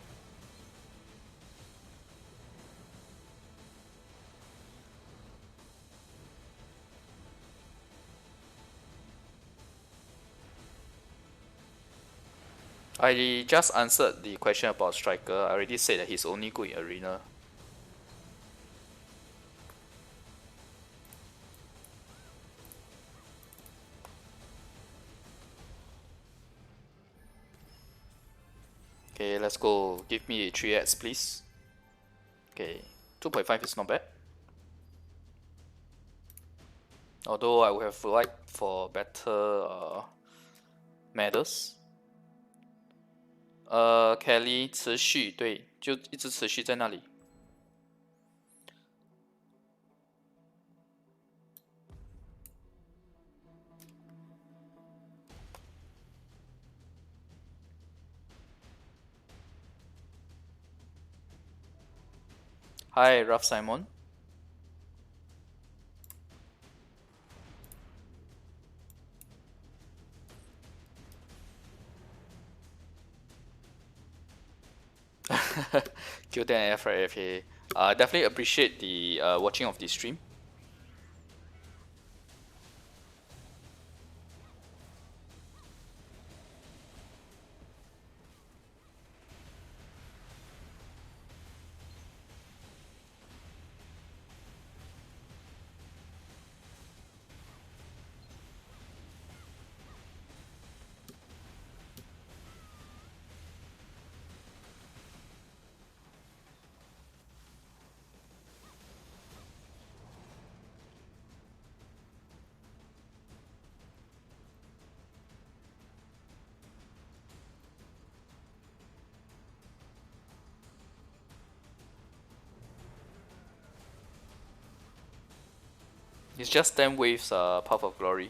I just answered the question about Striker. I already said that he's only good in Arena. Okay, let's go. Give me a 3x, please. Okay, 2.5 is not bad. Although I would have liked for better medals. Kelly 持续，对，就一直持续在那里。Hi, Rough Simon. Totem and FFA. Definitely appreciate the watching of this stream. It's just 10 waves Path of Glory.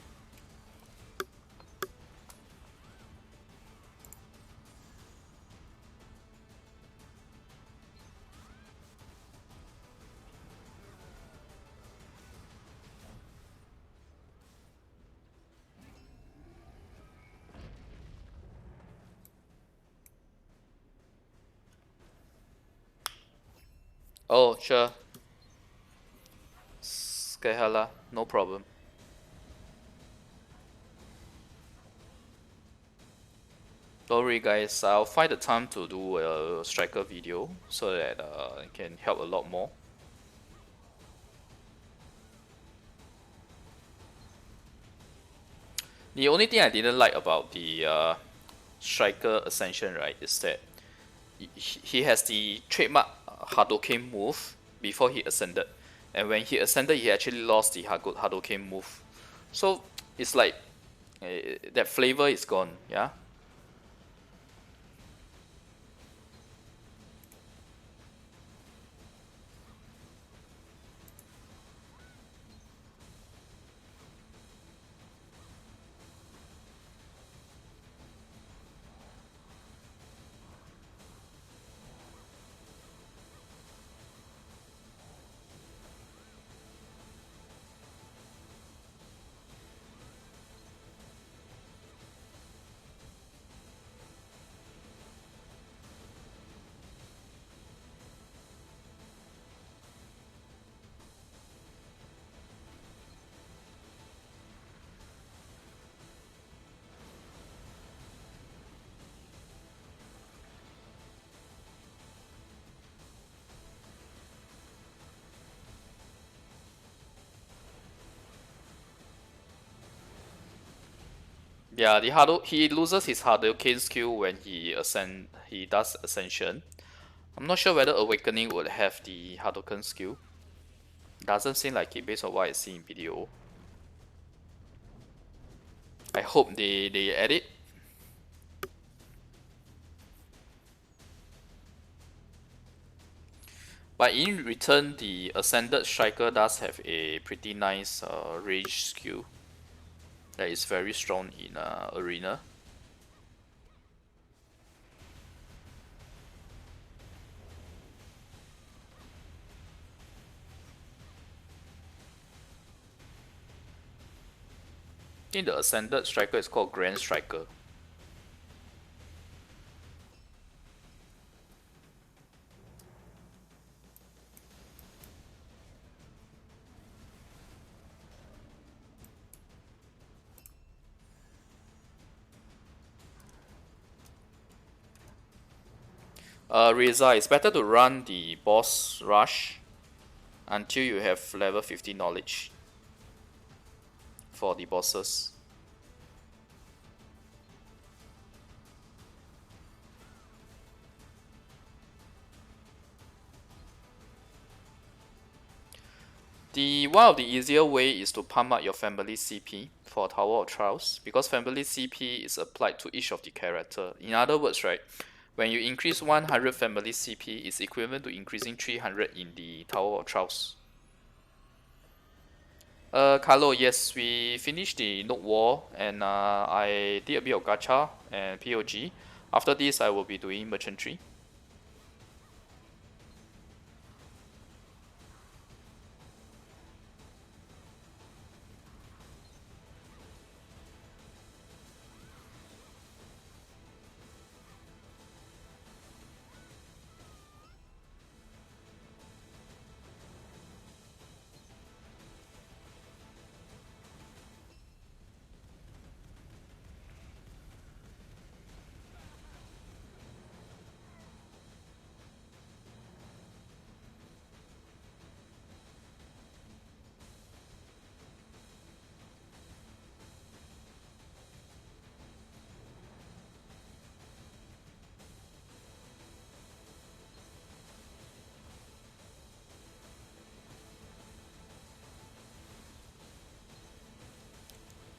Oh, sure. Skyhala, no problem. Don't worry guys, I'll find the time to do a striker video so that it can help a lot more. The only thing I didn't like about the striker ascension, right, is that he has the trademark Hadoken move before he ascended, and when he ascended, he actually lost the Hadoken move. So it's like that flavor is gone. Yeah. Yeah, he loses his Hadouken skill when he does ascension. I'm not sure whether Awakening would have the Hadouken skill. Doesn't seem like it based on what I see in video. I hope they add it. But in return, the Ascended Striker does have a pretty nice range skill that is very strong in Arena. I think the Ascended Striker is called Grand Striker. Reza, it's better to run the boss rush until you have level 50 knowledge for the bosses. One of the easier way is to pump up your family CP for Tower of Trials, because family CP is applied to each of the character. In other words, right, when you increase 100 family CP, it's equivalent to increasing 300 in the Tower of Trials. Carlo, yes, we finished the Nook War, and I did a bit of Gacha and PoG. After this, I will be doing Merchantry.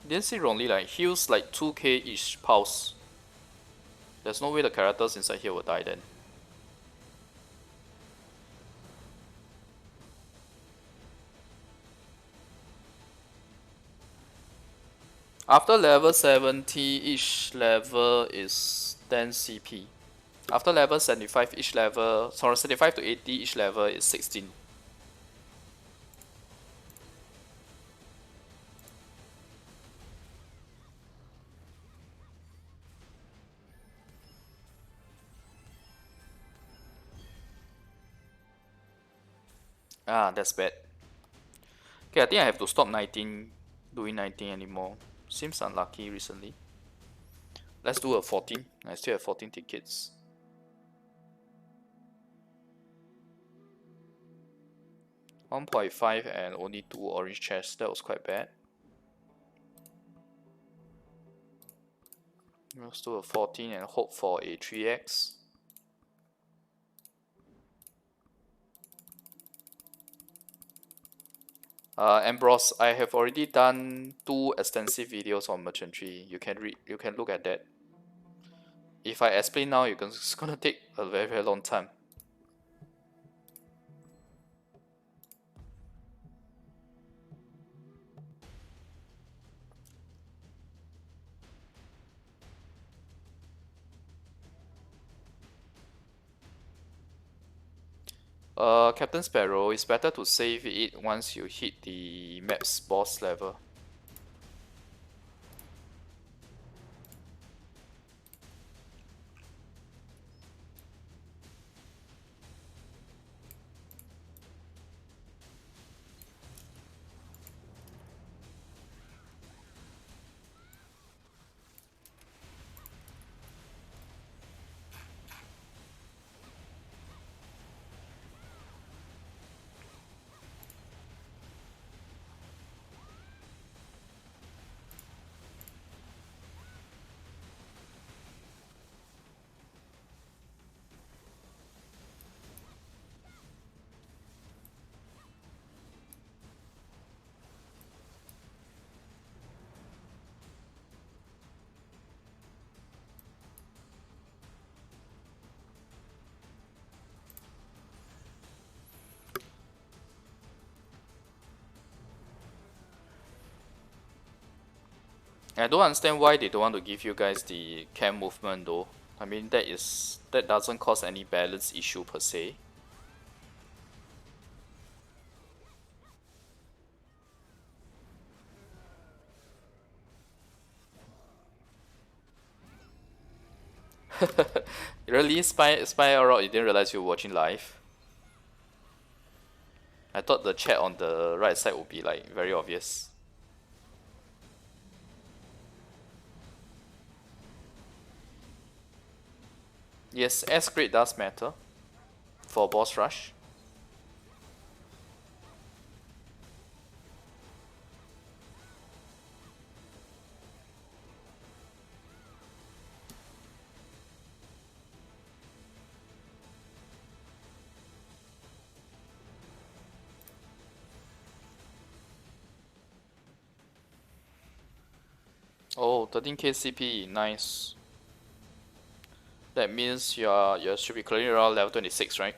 Didn't see wrongly, like heals like 2k each pulse. There's no way the characters inside here will die then. After level 70, each level is 10 CP. After level 75, each level, sorry, 75 to 80, each level is 16. Ah, that's bad. Okay, I think I have to stop doing 19 anymore. Seems unlucky recently. Let's do a 14. I still have 14 tickets. $1.5 and only 2 orange chests. That was quite bad. Let's do a 14 and hope for a 3x. Ambrose, I have already done 2 extensive videos on merchantry. You can look at that. If I explain now, it's gonna take a very, very long time. Captain Sparrow, it's better to save it once you hit the map's boss level. I don't understand why they don't want to give you guys the cam movement though. I mean that doesn't cause any balance issue per se. Really, spy out, you didn't realize you were watching live? I thought the chat on the right side would be like very obvious. Yes, S grade does matter for boss rush. Oh, 13k CP, nice. That means you should be clearing around level 26, right?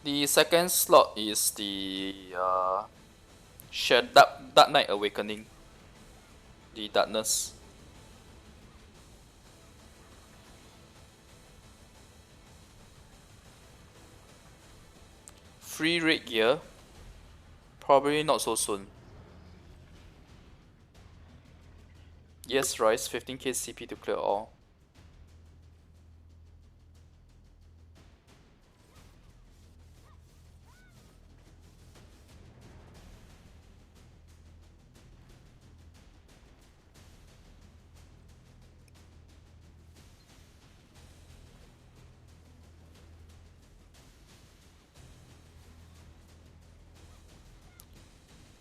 The second slot is the Dark Knight Awakening. The Darkness. Free raid gear. Probably not so soon. Yes, Rise, 15k CP to clear all.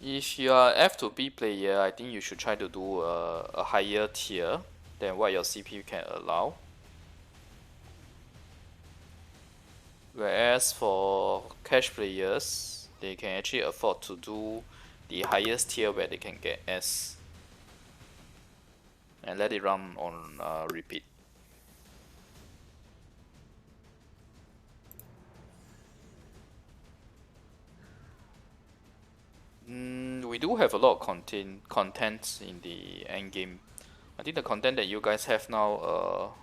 If you are F to B player, I think you should try to do a higher tier than what your CPU can allow. Whereas for cash players, they can actually afford to do the highest tier where they can get S and let it run on repeat. We do have a lot of content in the end game. I think the content that you guys have now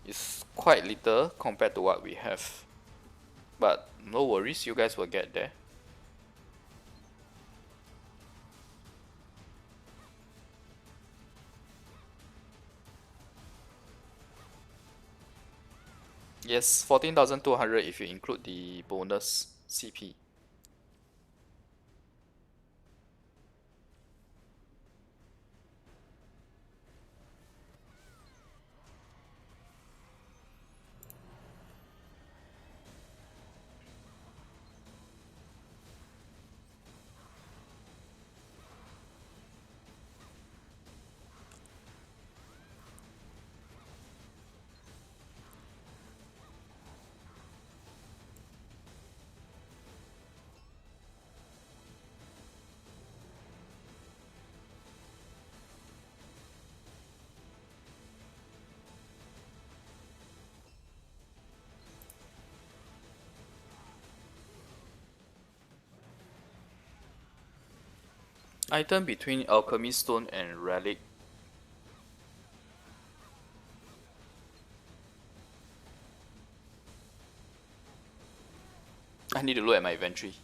is quite little compared to what we have. But no worries, you guys will get there. Yes, 14,200 if you include the bonus CP. Item between Alchemy Stone and Relic. I need to look at my inventory.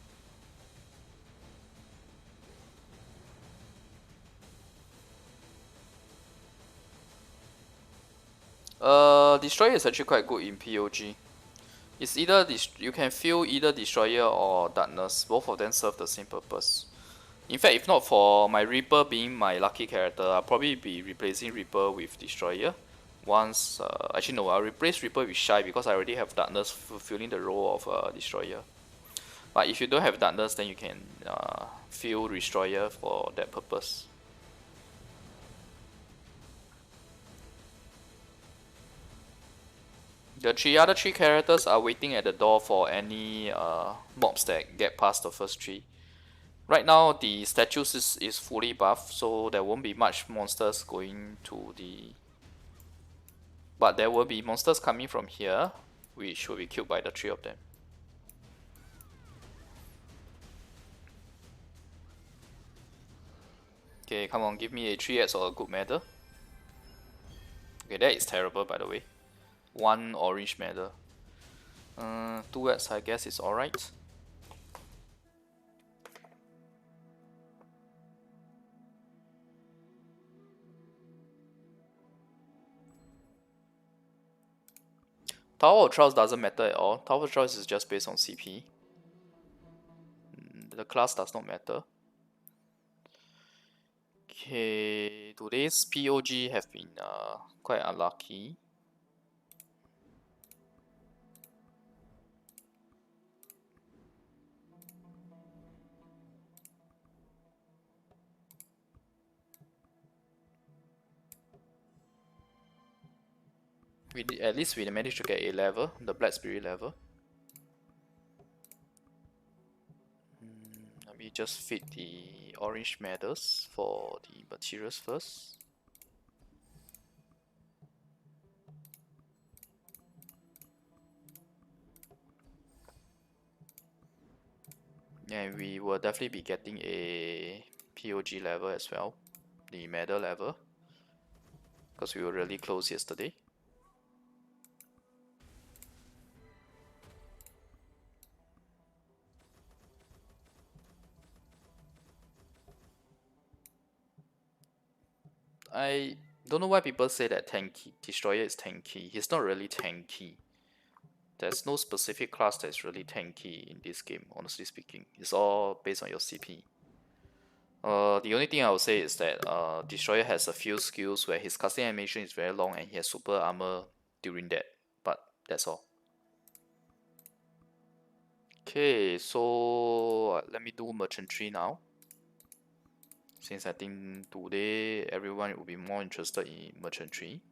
Destroyer is actually quite good in PoG. It's either you can fill either Destroyer or Darkness. Both of them serve the same purpose. In fact, if not for my Reaper being my lucky character, I'll probably be replacing Reaper with Destroyer. Once, actually no, I'll replace Reaper with Shy because I already have Darkness fulfilling the role of Destroyer. But if you don't have Darkness, then you can fill Destroyer for that purpose. The other three characters are waiting at the door for any mobs that get past the first three. Right now, the statues is fully buffed, so there won't be much monsters going to the... But there will be monsters coming from here, which will be killed by the three of them. Okay, come on, give me a 3x or a good medal. Okay, that is terrible, by the way. 1 orange medal. 2x, I guess, is alright. Tower of Trials doesn't matter at all. Tower of Trials is just based on CP. The class does not matter. Okay, today's PoG have been quite unlucky. At least we managed to get a level, the Black Spirit level. Let me just feed the orange medals for the materials first. And we will definitely be getting a PoG level as well, the medal level, because we were really close yesterday. I don't know why people say that Destroyer is tanky. He's not really tanky. There's no specific class that's really tanky in this game, honestly speaking. It's all based on your CP. The only thing I would say is that Destroyer has a few skills where his casting animation is very long and he has super armor during that, but that's all. Okay, so let me do merchantry now. since I think today everyone will be more interested in merchantry.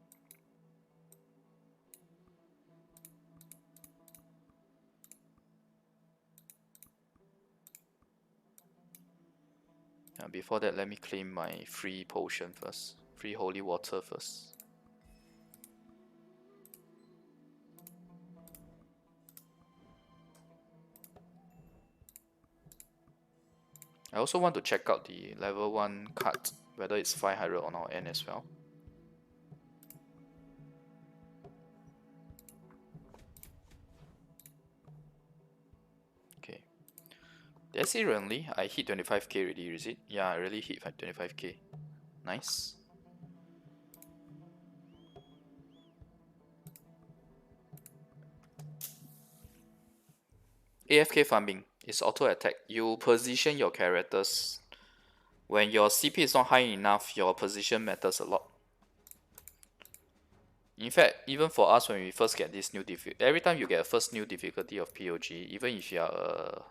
Before that, let me claim my free potion first. Free holy water first. I also want to check out the level 1 card, whether it's 500 on our end as well. Okay. That's it really. I hit 25k already, is it? Yeah, I really hit 25k. Nice. AFK farming is auto attack. You position your characters. When your CP is not high enough, your position matters a lot. In fact, even for us, when we first get this new difficulty, every time you get a first new difficulty of PoG, even if you are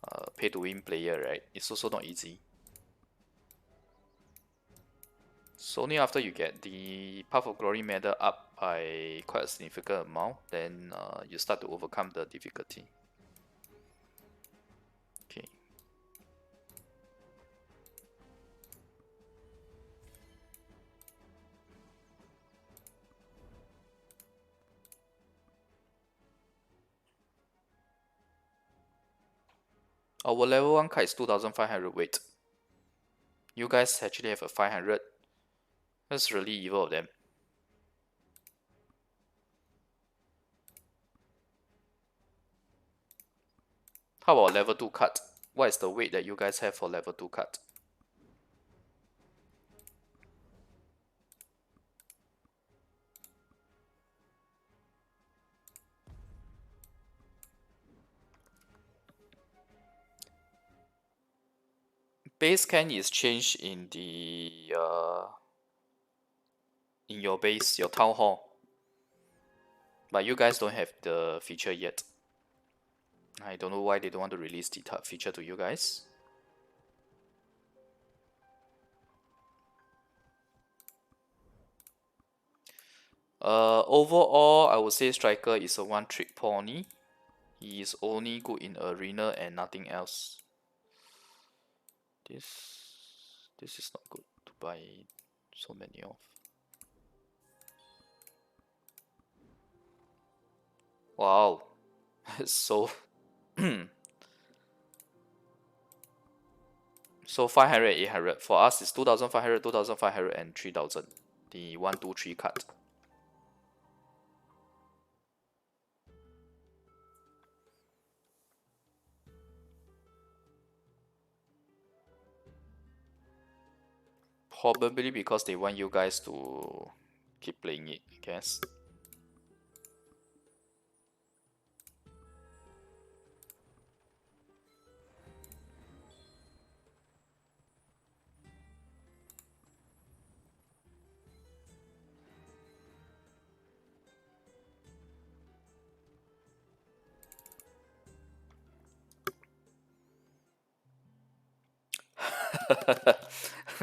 a pay to win player, right, it's also not easy. So only after you get the Path of Glory medal up by quite a significant amount, then you start to overcome the difficulty. Okay. Our level 1 card is 2500 weight. You guys actually have a 500. That's really evil of them. How about level 2 card? What is the weight that you guys have for level 2 card? Base can is changed in the in your base, your town hall, but you guys don't have the feature yet. I don't know why they don't want to release the feature to you guys. Overall, I would say Striker is a one-trick pony. He is only good in arena and nothing else. This is not good to buy so many of. Wow, so so 500, 800 for us is 2,500, 2,500, and 3,000. The 1, 2, 3 card. Probably because they want you guys to keep playing it, I guess.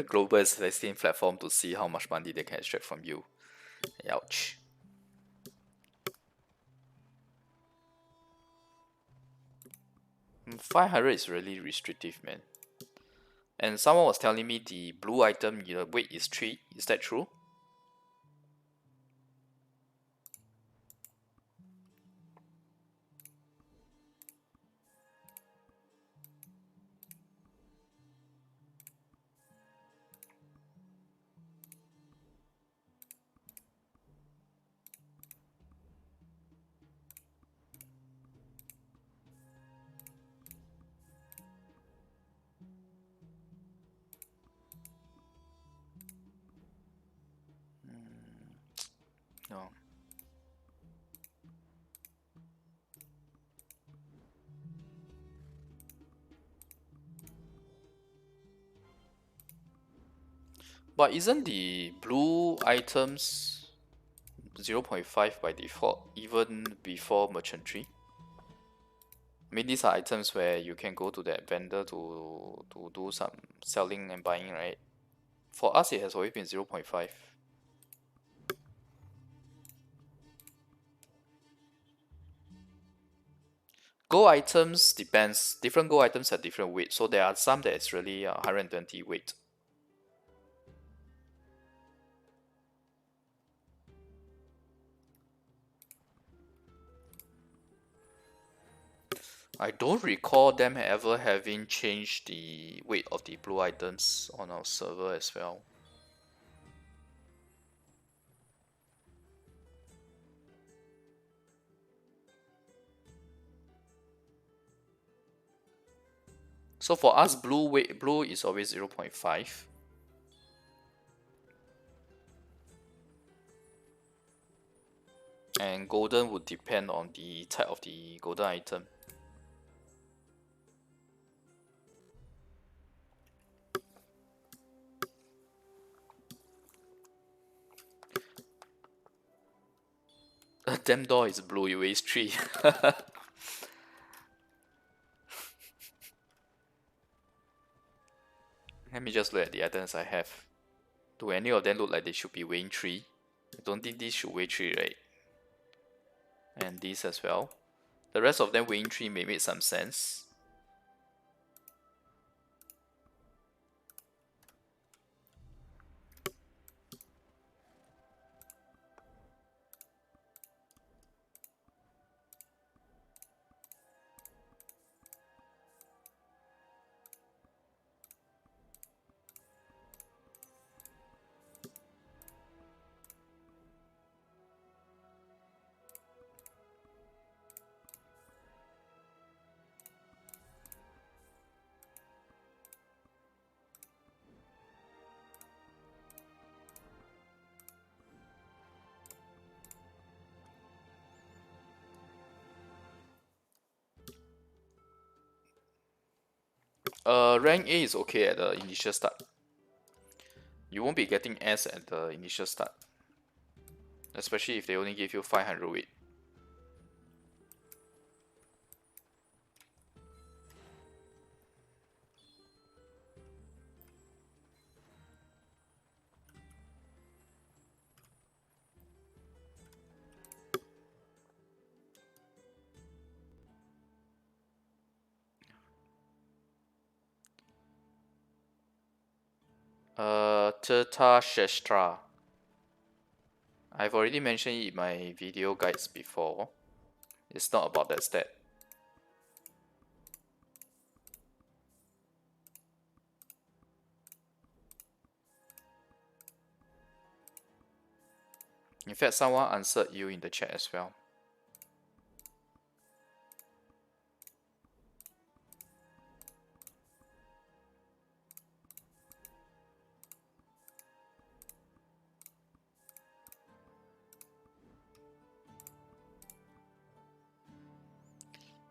Global investing platform to see how much money they can extract from you. Ouch. Mm, 500 is really restrictive, man. And someone was telling me the blue item, your weight is 3. Is that true? No. But isn't the blue items 0.5 by default, even before merchantry? I mean, these are items where you can go to that vendor to do some selling and buying, right? For us, it has always been 0.5. Gold items depends. Different gold items have different weight. So there are some that is really 120 weight. I don't recall them ever having changed the weight of the blue items on our server as well. So for us, blue is always 0.5. And golden would depend on the type of the golden item. Damn door is blue, it weighs 3. Let me just look at the items I have. Do any of them look like they should be weighing 3? I don't think these should weigh 3, right? And these as well. The rest of them weighing 3 may make some sense. Rank A is okay at the initial start. You won't be getting S at the initial start. Especially if they only give you 500 weight. Teta Shestra. I've already mentioned it in my video guides before. It's not about that stat. In fact, someone answered you in the chat as well.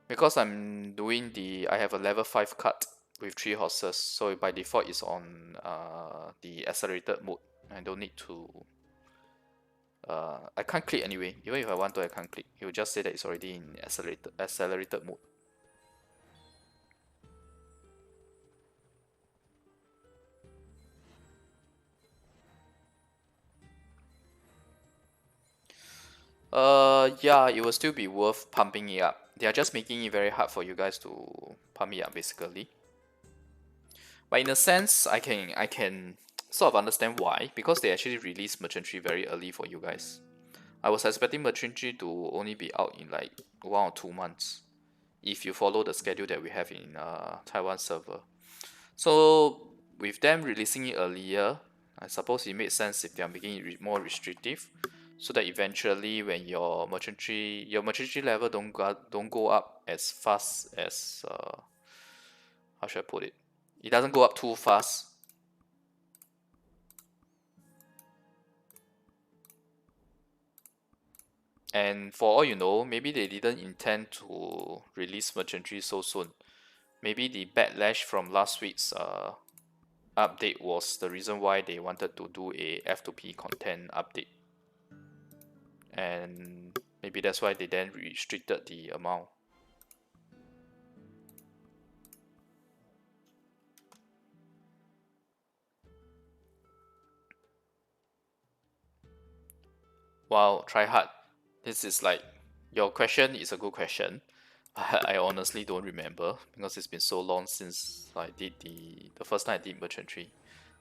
Because I have a level 5 card with 3 horses, so by default it's on the accelerated mode. I don't need to. I can't click anyway. Even if I want to, I can't click. It will just say that it's already in accelerated mode. Yeah, it will still be worth pumping it up. They are just making it very hard for you guys to pump it up, basically. But in a sense, I can sort of understand why, because they actually released Merchantry very early for you guys. I was expecting Merchantry to only be out in like 1 or 2 months, if you follow the schedule that we have in Taiwan server. So with them releasing it earlier, I suppose it makes sense if they are making it more restrictive, so that eventually when your merchantry level don't go up as fast as how should I put it? It doesn't go up too fast. And for all you know, maybe they didn't intend to release merchantry so soon. Maybe the backlash from last week's update was the reason why they wanted to do a F2P content update. And maybe that's why they then restricted the amount. Wow, try hard. This is like, your question is a good question. I honestly don't remember because it's been so long since I did the first time I did merchantry,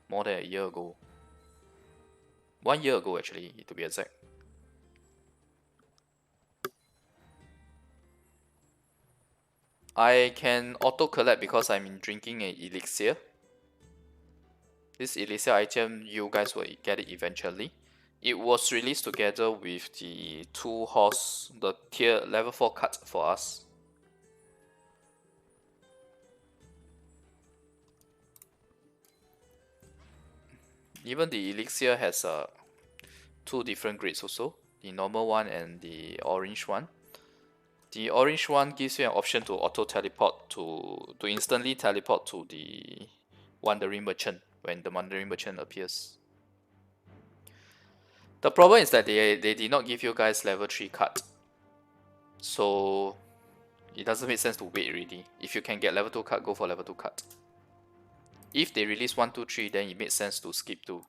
more than a year ago. 1 year ago actually, to be exact. I can auto collect because I'm drinking an elixir. This elixir item, you guys will get it eventually. It was released together with the 2 horse, the tier level 4 cut for us. Even the elixir has 2 different grades also, the normal one and the orange one. The orange one gives you an option to auto teleport to instantly teleport to the wandering merchant when the wandering merchant appears. The problem is that they did not give you guys level 3 cut. So it doesn't make sense to wait already. If you can get level 2 cut, go for level 2 cut. If they release 1, 2, 3, then it makes sense to skip 2.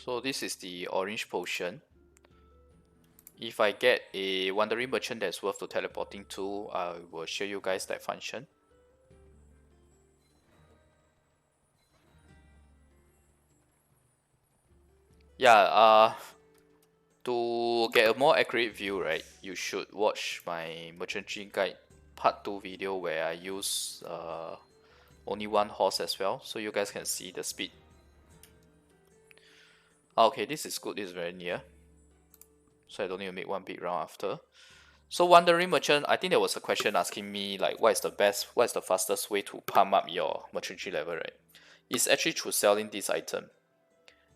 So this is the orange potion. If I get a wandering merchant that's worth to teleporting to, I will show you guys that function. Yeah, to get a more accurate view, right, you should watch my merchantry guide part 2 video where I use only 1 horse as well, so you guys can see the speed. Okay, this is good, this is very near, so I don't need to make 1 big round after. So wandering merchant, I think there was a question asking me like what is the fastest way to pump up your merchantry level, right? It's actually through selling this item.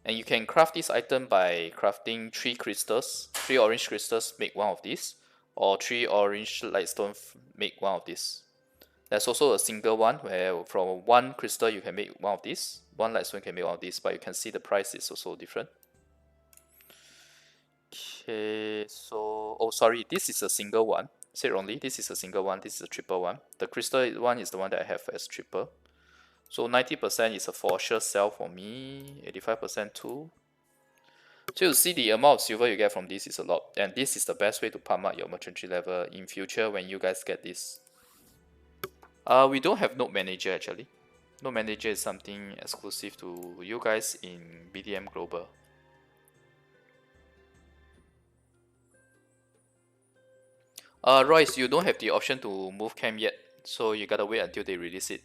And you can craft this item by crafting 3 crystals, 3 orange crystals, make 1 of these, or 3 orange lightstone, make 1 of this. There's also a single one where from 1 crystal you can make 1 of these, 1 lightstone can make 1 of these, but you can see the price is also different. Okay, so, oh sorry, this is a single one. Said wrongly, this is a single one, this is a triple one. The crystal one is the one that I have as triple. So 90% is a for sure sell for me, 85% too. So you see the amount of silver you get from this is a lot, and this is the best way to pump up your merchantry level in future when you guys get this. We don't have node manager actually. Node manager is something exclusive to you guys in BDM Global. Royce, you don't have the option to move camp yet, so you gotta wait until they release it.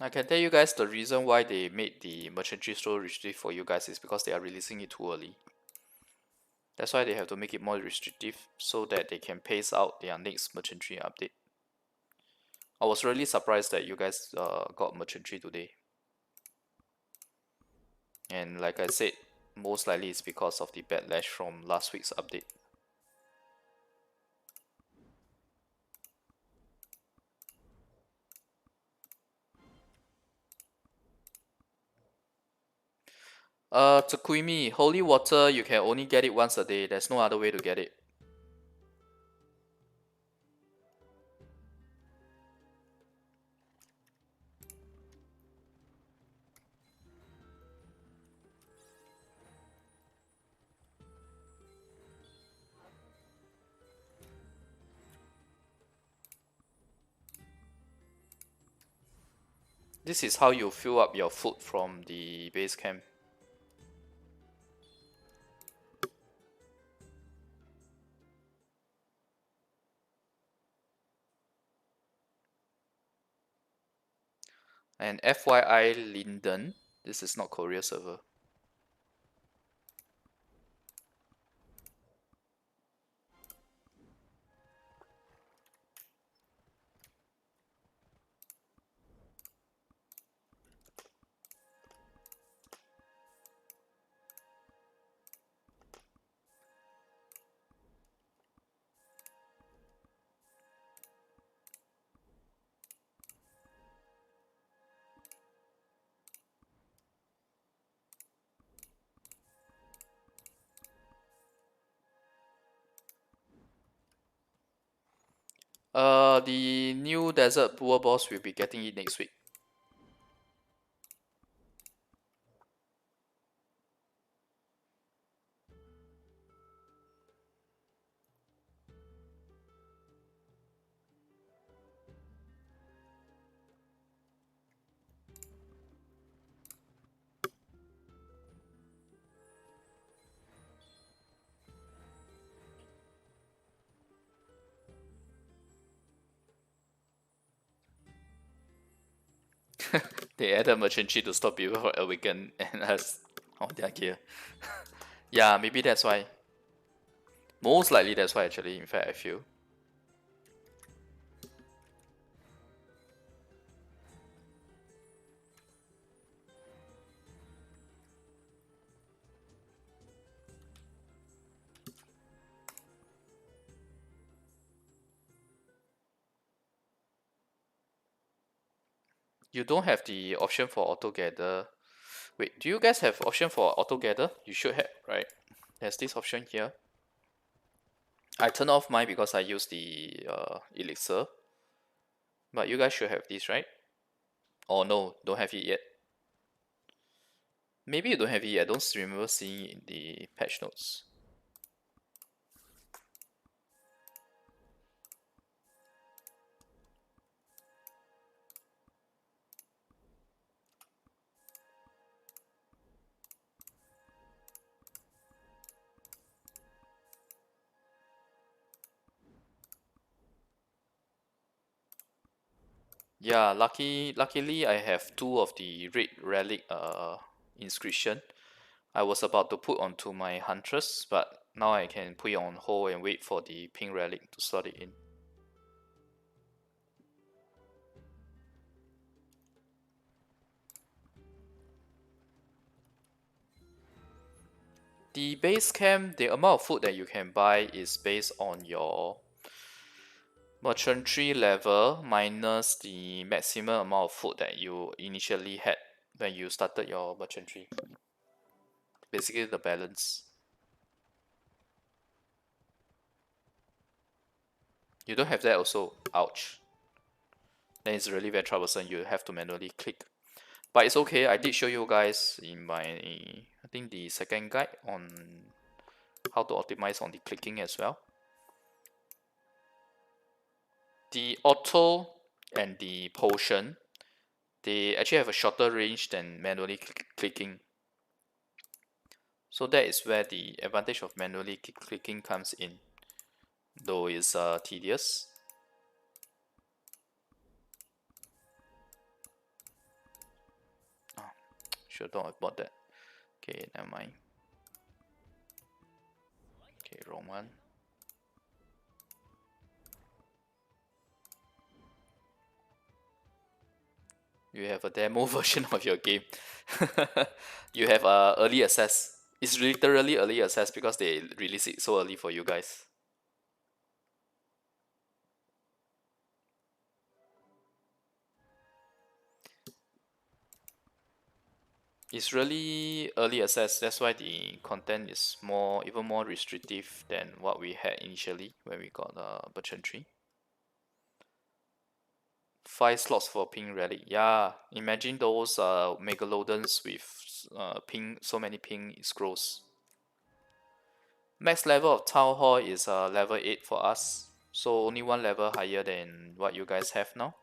I can tell you guys the reason why they made the merchantry so restrictive for you guys is because they are releasing it too early. That's why they have to make it more restrictive so that they can pace out their next merchantry update. I was really surprised that you guys got merchantry today. And like I said, most likely it's because of the backlash from last week's update. Tsukumi, holy water, you can only get it once a day. There's no other way to get it. This is how you fill up your food from the base camp. And FYI, Linden, this is not Korea server. The new desert pool boss will be getting it next week. They added merchantry to stop people from awaken and us on their gear. Yeah, maybe that's why. Most likely that's why actually, in fact, I feel. You don't have the option for auto gather. Wait, do you guys have option for auto gather? You should have, right? There's this option here. I turn off mine because I use the elixir. But you guys should have this, right? Or no, don't have it yet. Maybe you don't have it yet. I don't remember seeing it in the patch notes. Yeah, luckily I have two of the red relic inscription. I was about to put onto my huntress, but now I can put it on hold and wait for the pink relic to slot it in. The base camp, the amount of food that you can buy is based on your merchantry level minus the maximum amount of food that you initially had when you started your merchantry. Basically the balance. You don't have that also, ouch. Then it's really very troublesome, you have to manually click. But it's okay, I did show you guys in my, I think the second guide on how to optimize on the clicking as well. The auto and the potion, they actually have a shorter range than manually clicking. So that is where the advantage of manually clicking comes in, though it's tedious. Oh, should have thought about that. Okay, never mind. Okay, wrong one. You have a demo version of your game. You have early access. It's literally early access because they release it so early for you guys. It's really early access, that's why the content is even more restrictive than what we had initially when we got merchantry. 5 slots for ping relic. Yeah, imagine those megalodons with ping, so many ping scrolls. Max level of town hall is level 8 for us, so only one level higher than what you guys have now.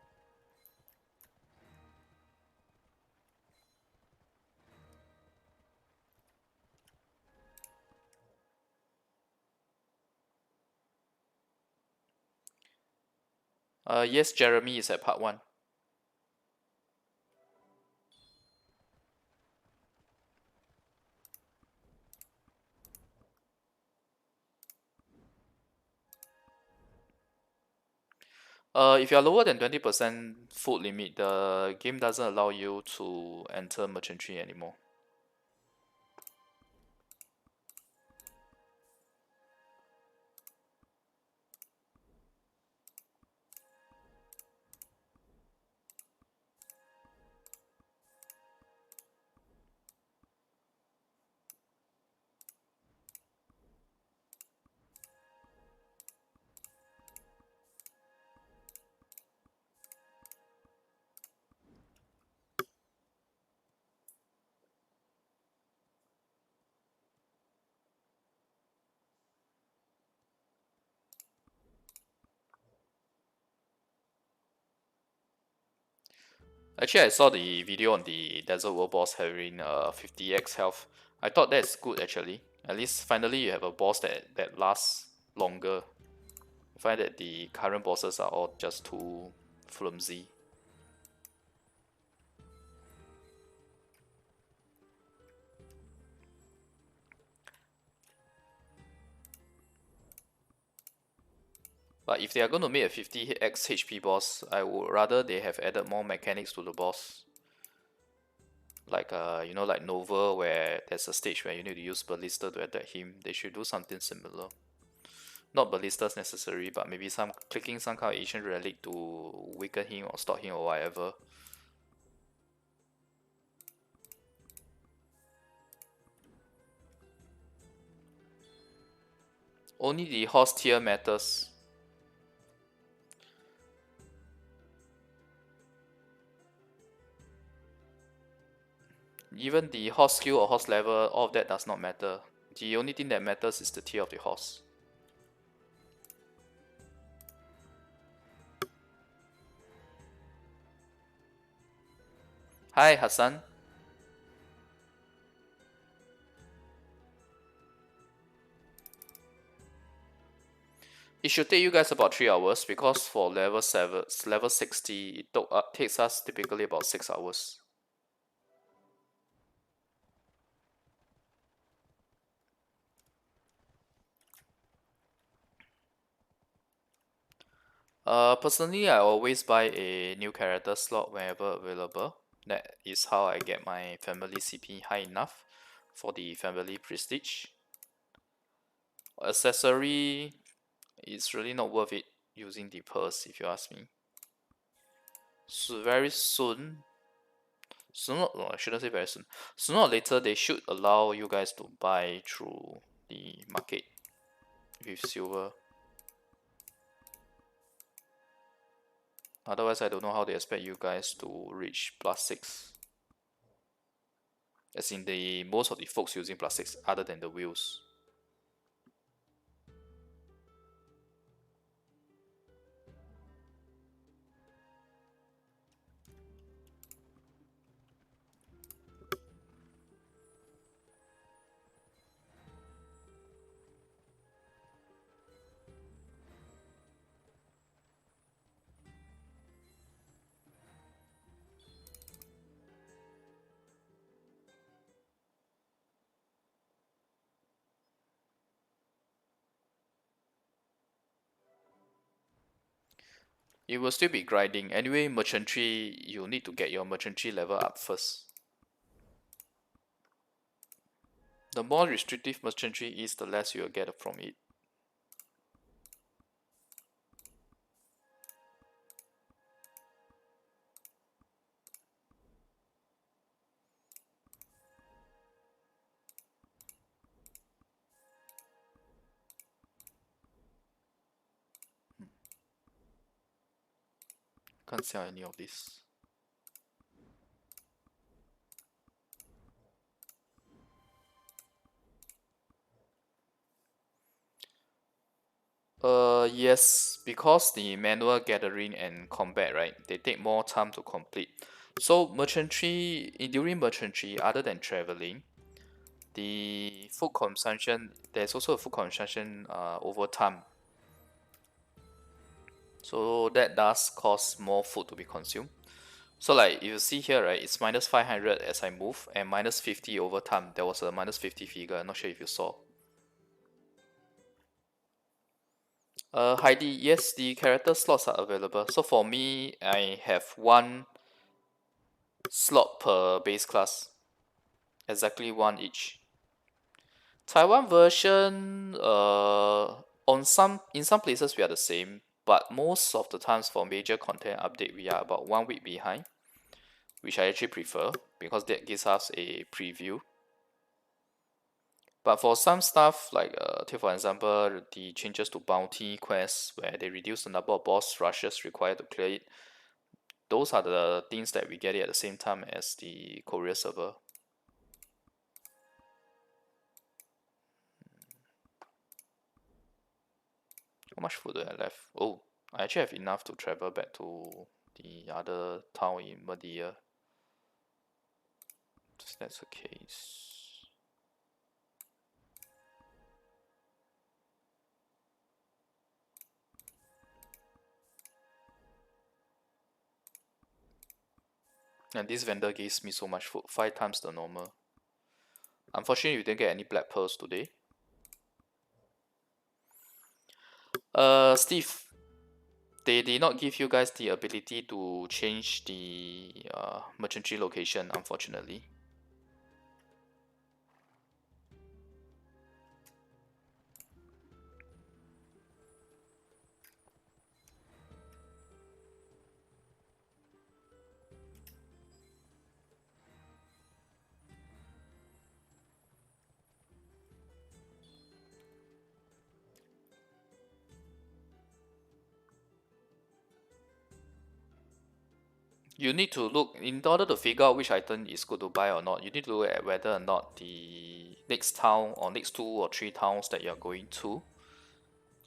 Yes, Jeremy is at part 1. If you are lower than 20% food limit, the game doesn't allow you to enter merchantry anymore. Actually, I saw the video on the Desert World boss having 50x health. I thought that's good actually. At least finally you have a boss that lasts longer. I find that the current bosses are all just too flimsy. But if they are going to make a 50x HP boss, I would rather they have added more mechanics to the boss. Like like Nova, where there's a stage where you need to use Ballista to attack him. They should do something similar. Not Ballistas necessary, but maybe some clicking some kind of ancient relic to weaken him or stop him or whatever. Only the horse tier matters. Even the horse skill or horse level, all of that does not matter. The only thing that matters is the tier of the horse. Hi Hassan. It should take you guys about 3 hours because for level 60, takes us typically about 6 hours. Personally, I always buy a new character slot whenever available. That is how I get my family CP high enough for the family prestige. Accessory, it's really not worth it using the purse if you ask me. So very soon, no, I shouldn't say very soon. Sooner or later, they should allow you guys to buy through the market with silver. Otherwise, I don't know how they expect you guys to reach +6. As in the most of the folks using +6 other than the wheels. It will still be grinding. Anyway, merchantry, you need to get your merchantry level up first. The more restrictive merchantry is, the less you'll get from it. Can't sell any of this. Yes, because the manual gathering and combat, right, they take more time to complete. So merchantry, during merchantry, other than traveling, the food consumption, there's also a food consumption over time. So that does cause more food to be consumed. So like you see here, right, it's minus 500 as I move and minus 50 over time. There was a minus 50 figure, I'm not sure if you saw. Heidi, yes, the character slots are available. So for me, I have one slot per base class, exactly one each. Taiwan version, on some in some places we are the same, but most of the times for major content update we are about 1 week behind, which I actually prefer because that gives us a preview. But for some stuff, like take for example the changes to bounty quests where they reduce the number of boss rushes required to clear it, those are the things that we get it at the same time as the Korea server. How much food do I left? Oh, I actually have enough to travel back to the other town in Media. If that's the case. And this vendor gives me so much food, 5 times the normal. Unfortunately, we didn't get any black pearls today. Steve, they did not give you guys the ability to change the merchantry location, unfortunately. You need to look, in order to figure out which item is good to buy or not, you need to look at whether or not the next town or next 2 or 3 towns that you're going to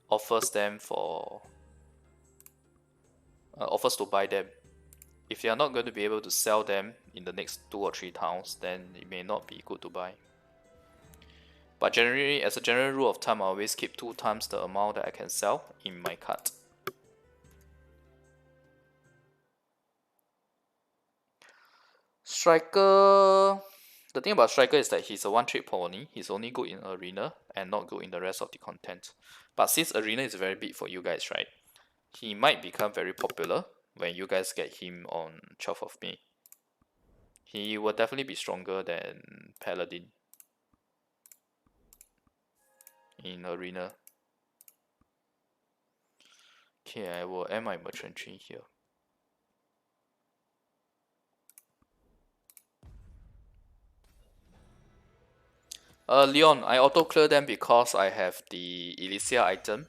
offers them for offers to buy them. If you are not going to be able to sell them in the next 2 or 3 towns, then it may not be good to buy. But generally, as a general rule of thumb, I always keep 2 times the amount that I can sell in my cart. Striker, the thing about Striker is that he's a one-trick pony. He's only good in Arena and not good in the rest of the content. But since Arena is very big for you guys, right? He might become very popular when you guys get him on 12th of May. He will definitely be stronger than Paladin in Arena. Okay, I will end my merchantry here. Leon, I auto clear them because I have the Elysia item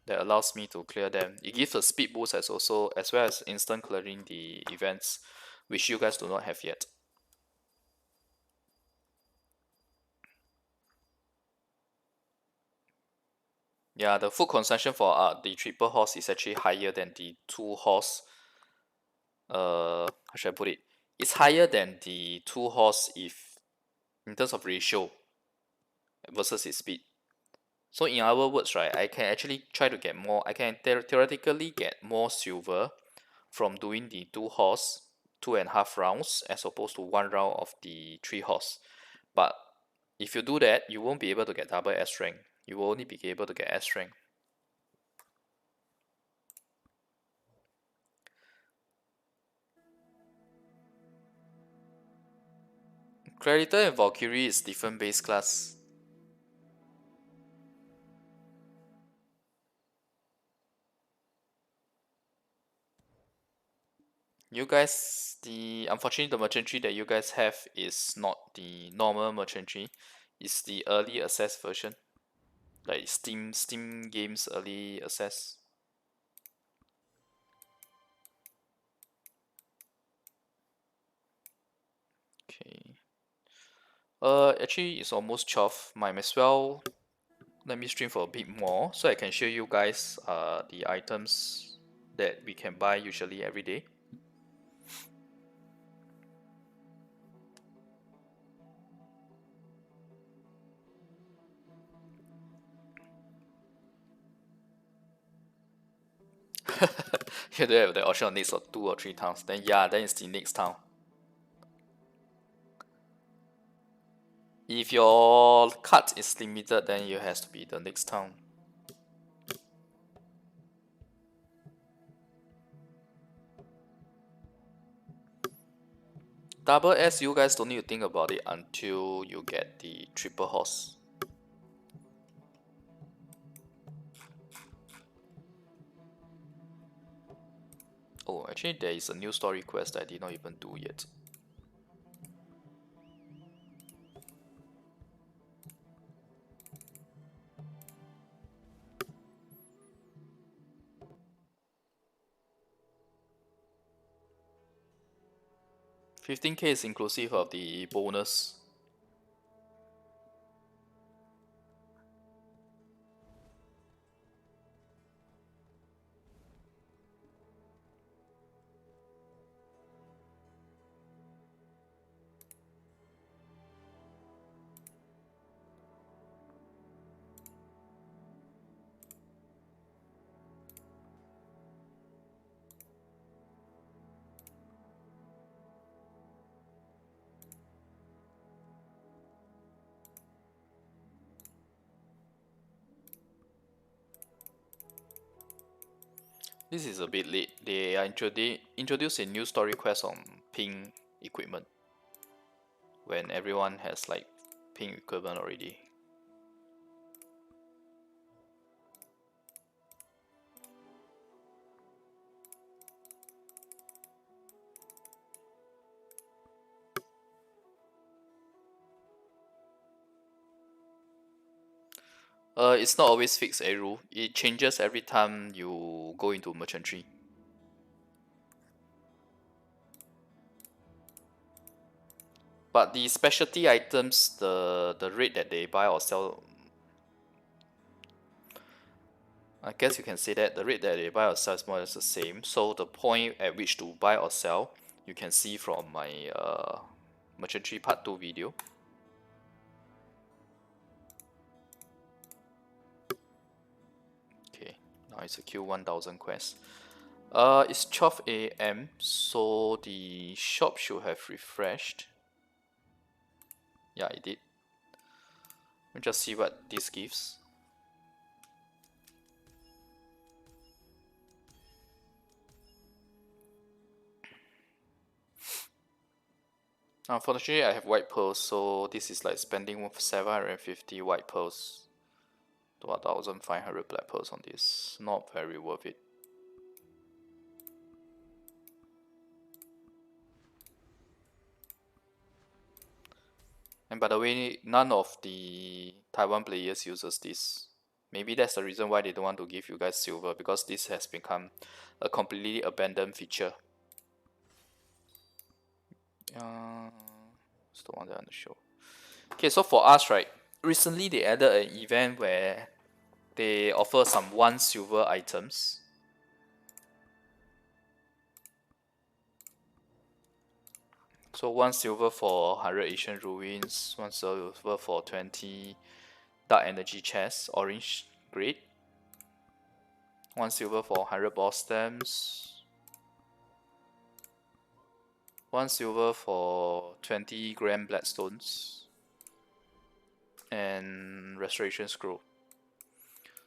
that allows me to clear them. It gives a speed boost as well as instant clearing the events, which you guys do not have yet. Yeah, the food consumption for the triple horse is actually higher than the 2 horse. How should I put it? It's higher than the 2 horse if in terms of ratio versus its speed. So in other words, right, I can actually try to get more. I can theoretically get more silver from doing the 2 horse 2.5 rounds as opposed to 1 round of the 3 horse. But if you do that, you won't be able to get double S rank. You will only be able to get S rank. Creditor and Valkyrie is different base class. You guys, unfortunately the merchantry that you guys have is not the normal merchantry. It's the early access version, like Steam games early access. Actually it's almost 12. Might as well let me stream for a bit more so I can show you guys the items that we can buy usually every day. You don't have the option of next or 2 or 3 towns. Then yeah, then it's the next town. If your cut is limited, then it has to be the next town. Double S, you guys don't need to think about it until you get the triple horse. Oh, actually there is a new story quest that I did not even do yet. $15K is inclusive of the bonus. This is a bit late. They are introduced a new story quest on ping equipment when everyone has like ping equipment already. It's not always fixed a rule. It changes every time you go into merchantry. But the specialty items, the rate that they buy or sell, I guess you can say that the rate that they buy or sell is more or less the same. So the point at which to buy or sell, you can see from my merchantry part 2 video. Okay, now it's a Q1000 quest. It's 12 AM, so the shop should have refreshed. Yeah, it did. Let me just see what this gives. Unfortunately, I have white pearls, so this is like spending 750 white pearls to 1,500 black pearls on this. Not very worth it. And by the way, none of the Taiwan players uses this. Maybe that's the reason why they don't want to give you guys silver, because this has become a completely abandoned feature. It's the one that on the show. Okay, so for us, right, recently they added an event where they offer some 1 silver items. So 1 silver for 100 Asian ruins, 1 silver for 20 dark energy chests, orange grade, 1 silver for 100 boss stamps, 1 silver for 20 grand bloodstones, and restoration scroll.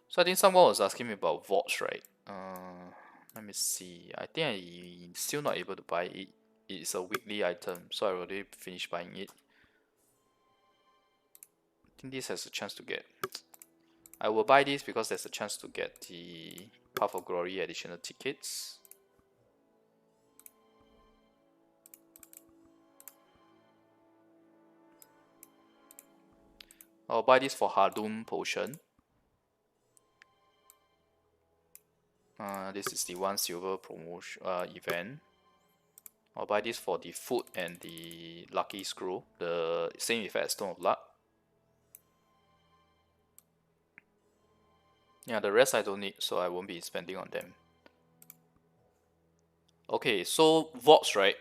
So I think someone was asking me about vaults, right? Let me see. I think I'm still not able to buy it. It's a weekly item, so I already finished buying it. I think this has a chance to get. I will buy this because there's a chance to get the Path of Glory additional tickets. I'll buy this for Hardum potion. This is the 1 silver promotion event. I'll buy this for the food and the lucky screw, the same effect as Stone of Luck. Yeah, the rest I don't need, so I won't be spending on them. Okay, so vaults, right?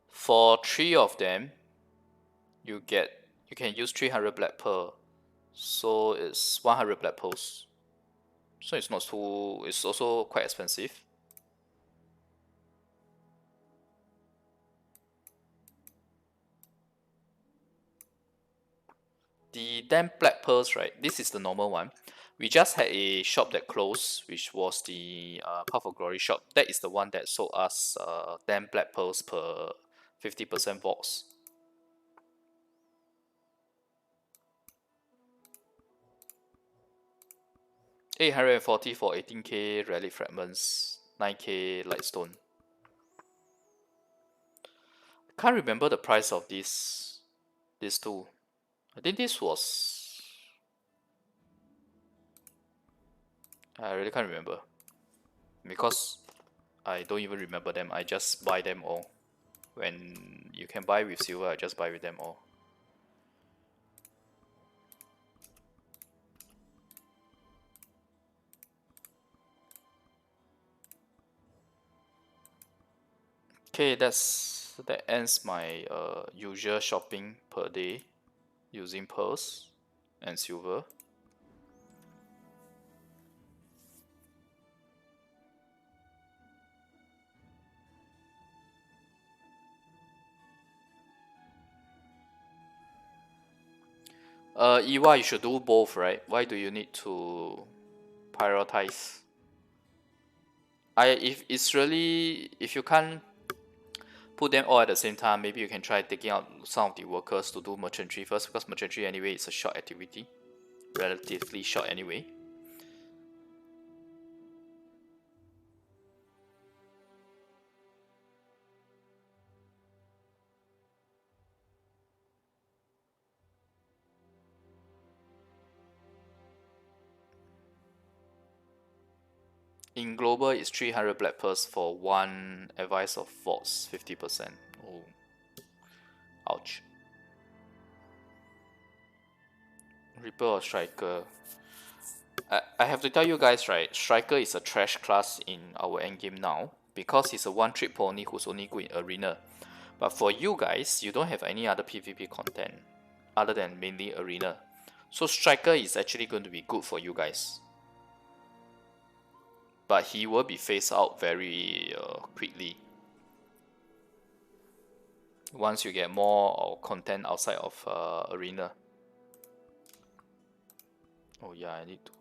For 3 of them, you can use 300 black pearl, so it's 100 black pearls. So it's not too. It's also quite expensive. The damn black pearls, right? This is the normal one. We just had a shop that closed, which was the Path of Glory shop. That is the one that sold us damn black pearls per 50% box. $840 for 18k relic fragments, 9k lightstone. Can't remember the price of these two. I think this was. I really can't remember because I don't even remember them. I just buy them all. When you can buy with silver, I just buy with them all. Okay, that ends my usual shopping per day using pearls and silver. EY, you should do both, right? Why do you need to prioritize? If you can't put them all at the same time, maybe you can try taking out some of the workers to do merchantry first, because merchantry anyway is a short activity, relatively short anyway. In global, it's 300 black pearls for one advice of vaults, 50%. Oh, ouch. Reaper or Striker? I have to tell you guys, right? Striker is a trash class in our endgame now because he's a one-trick pony who's only good in arena. But for you guys, you don't have any other PvP content other than mainly arena. So Striker is actually going to be good for you guys. But he will be phased out very quickly once you get more content outside of arena. Oh yeah, I need to.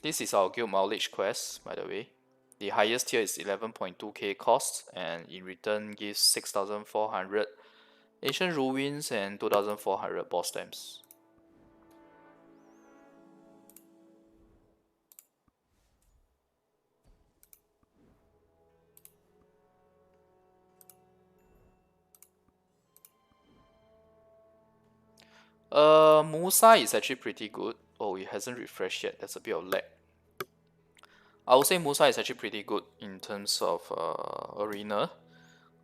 This is our guild mileage quest, by the way. The highest tier is 11.2k cost, and in return gives 6,400 ancient ruins and 2,400 boss stamps. Musa is actually pretty good. Oh, it hasn't refreshed yet. There's a bit of lag. I would say Musa is actually pretty good in terms of arena.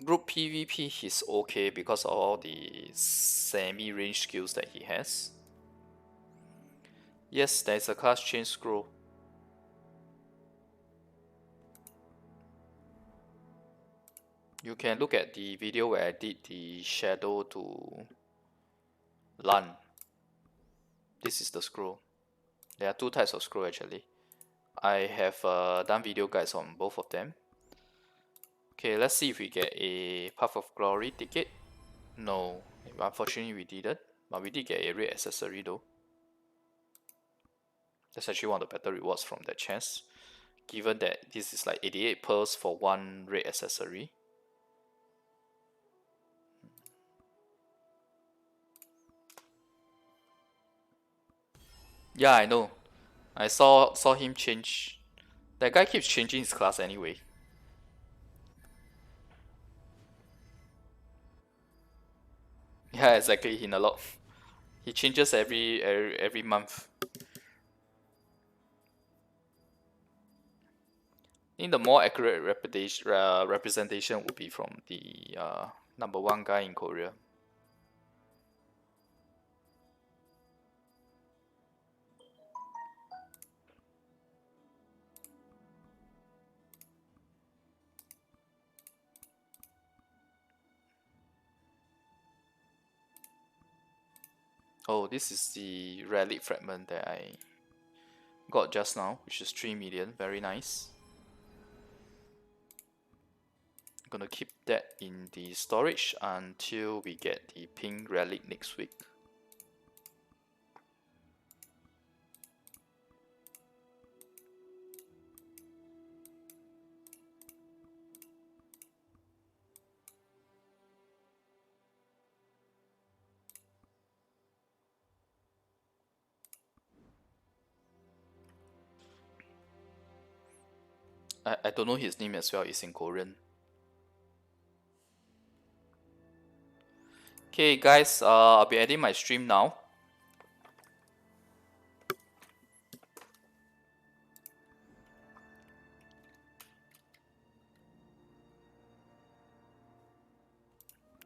Group PvP he's okay because of all the semi-range skills that he has. Yes, there is a class change scroll. You can look at the video where I did the shadow to Lan. This is the scroll. There are two types of scroll actually. I have done video guides on both of them. Okay, let's see if we get a Path of Glory ticket. No, unfortunately we didn't, but we did get a red accessory though. That's actually one of the better rewards from that chest, given that this is like 88 pearls for one red accessory. Yeah, I know. I saw him change. That guy keeps changing his class anyway. Yeah, exactly. Hinalot. He changes every month. think the more accurate representation would be from the #1 guy in Korea. Oh, this is the relic fragment that I got just now, which is 3 million. Very nice. I'm gonna keep that in the storage until we get the pink relic next week. I don't know his name as well, it's in Korean. Okay guys, I'll be ending my stream now.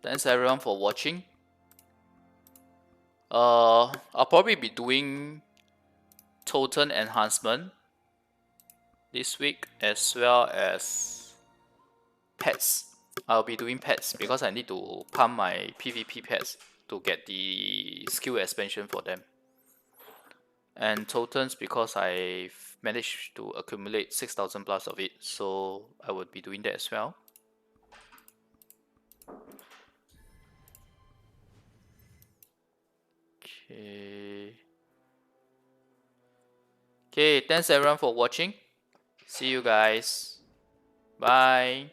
Thanks everyone for watching. I'll probably be doing Totem enhancement this week as well as pets. I'll be doing pets because I need to pump my PvP pets to get the skill expansion for them. And totems because I've managed to accumulate 6,000 plus of it, so I would be doing that as well. Okay. Okay, thanks everyone for watching. See you guys. Bye.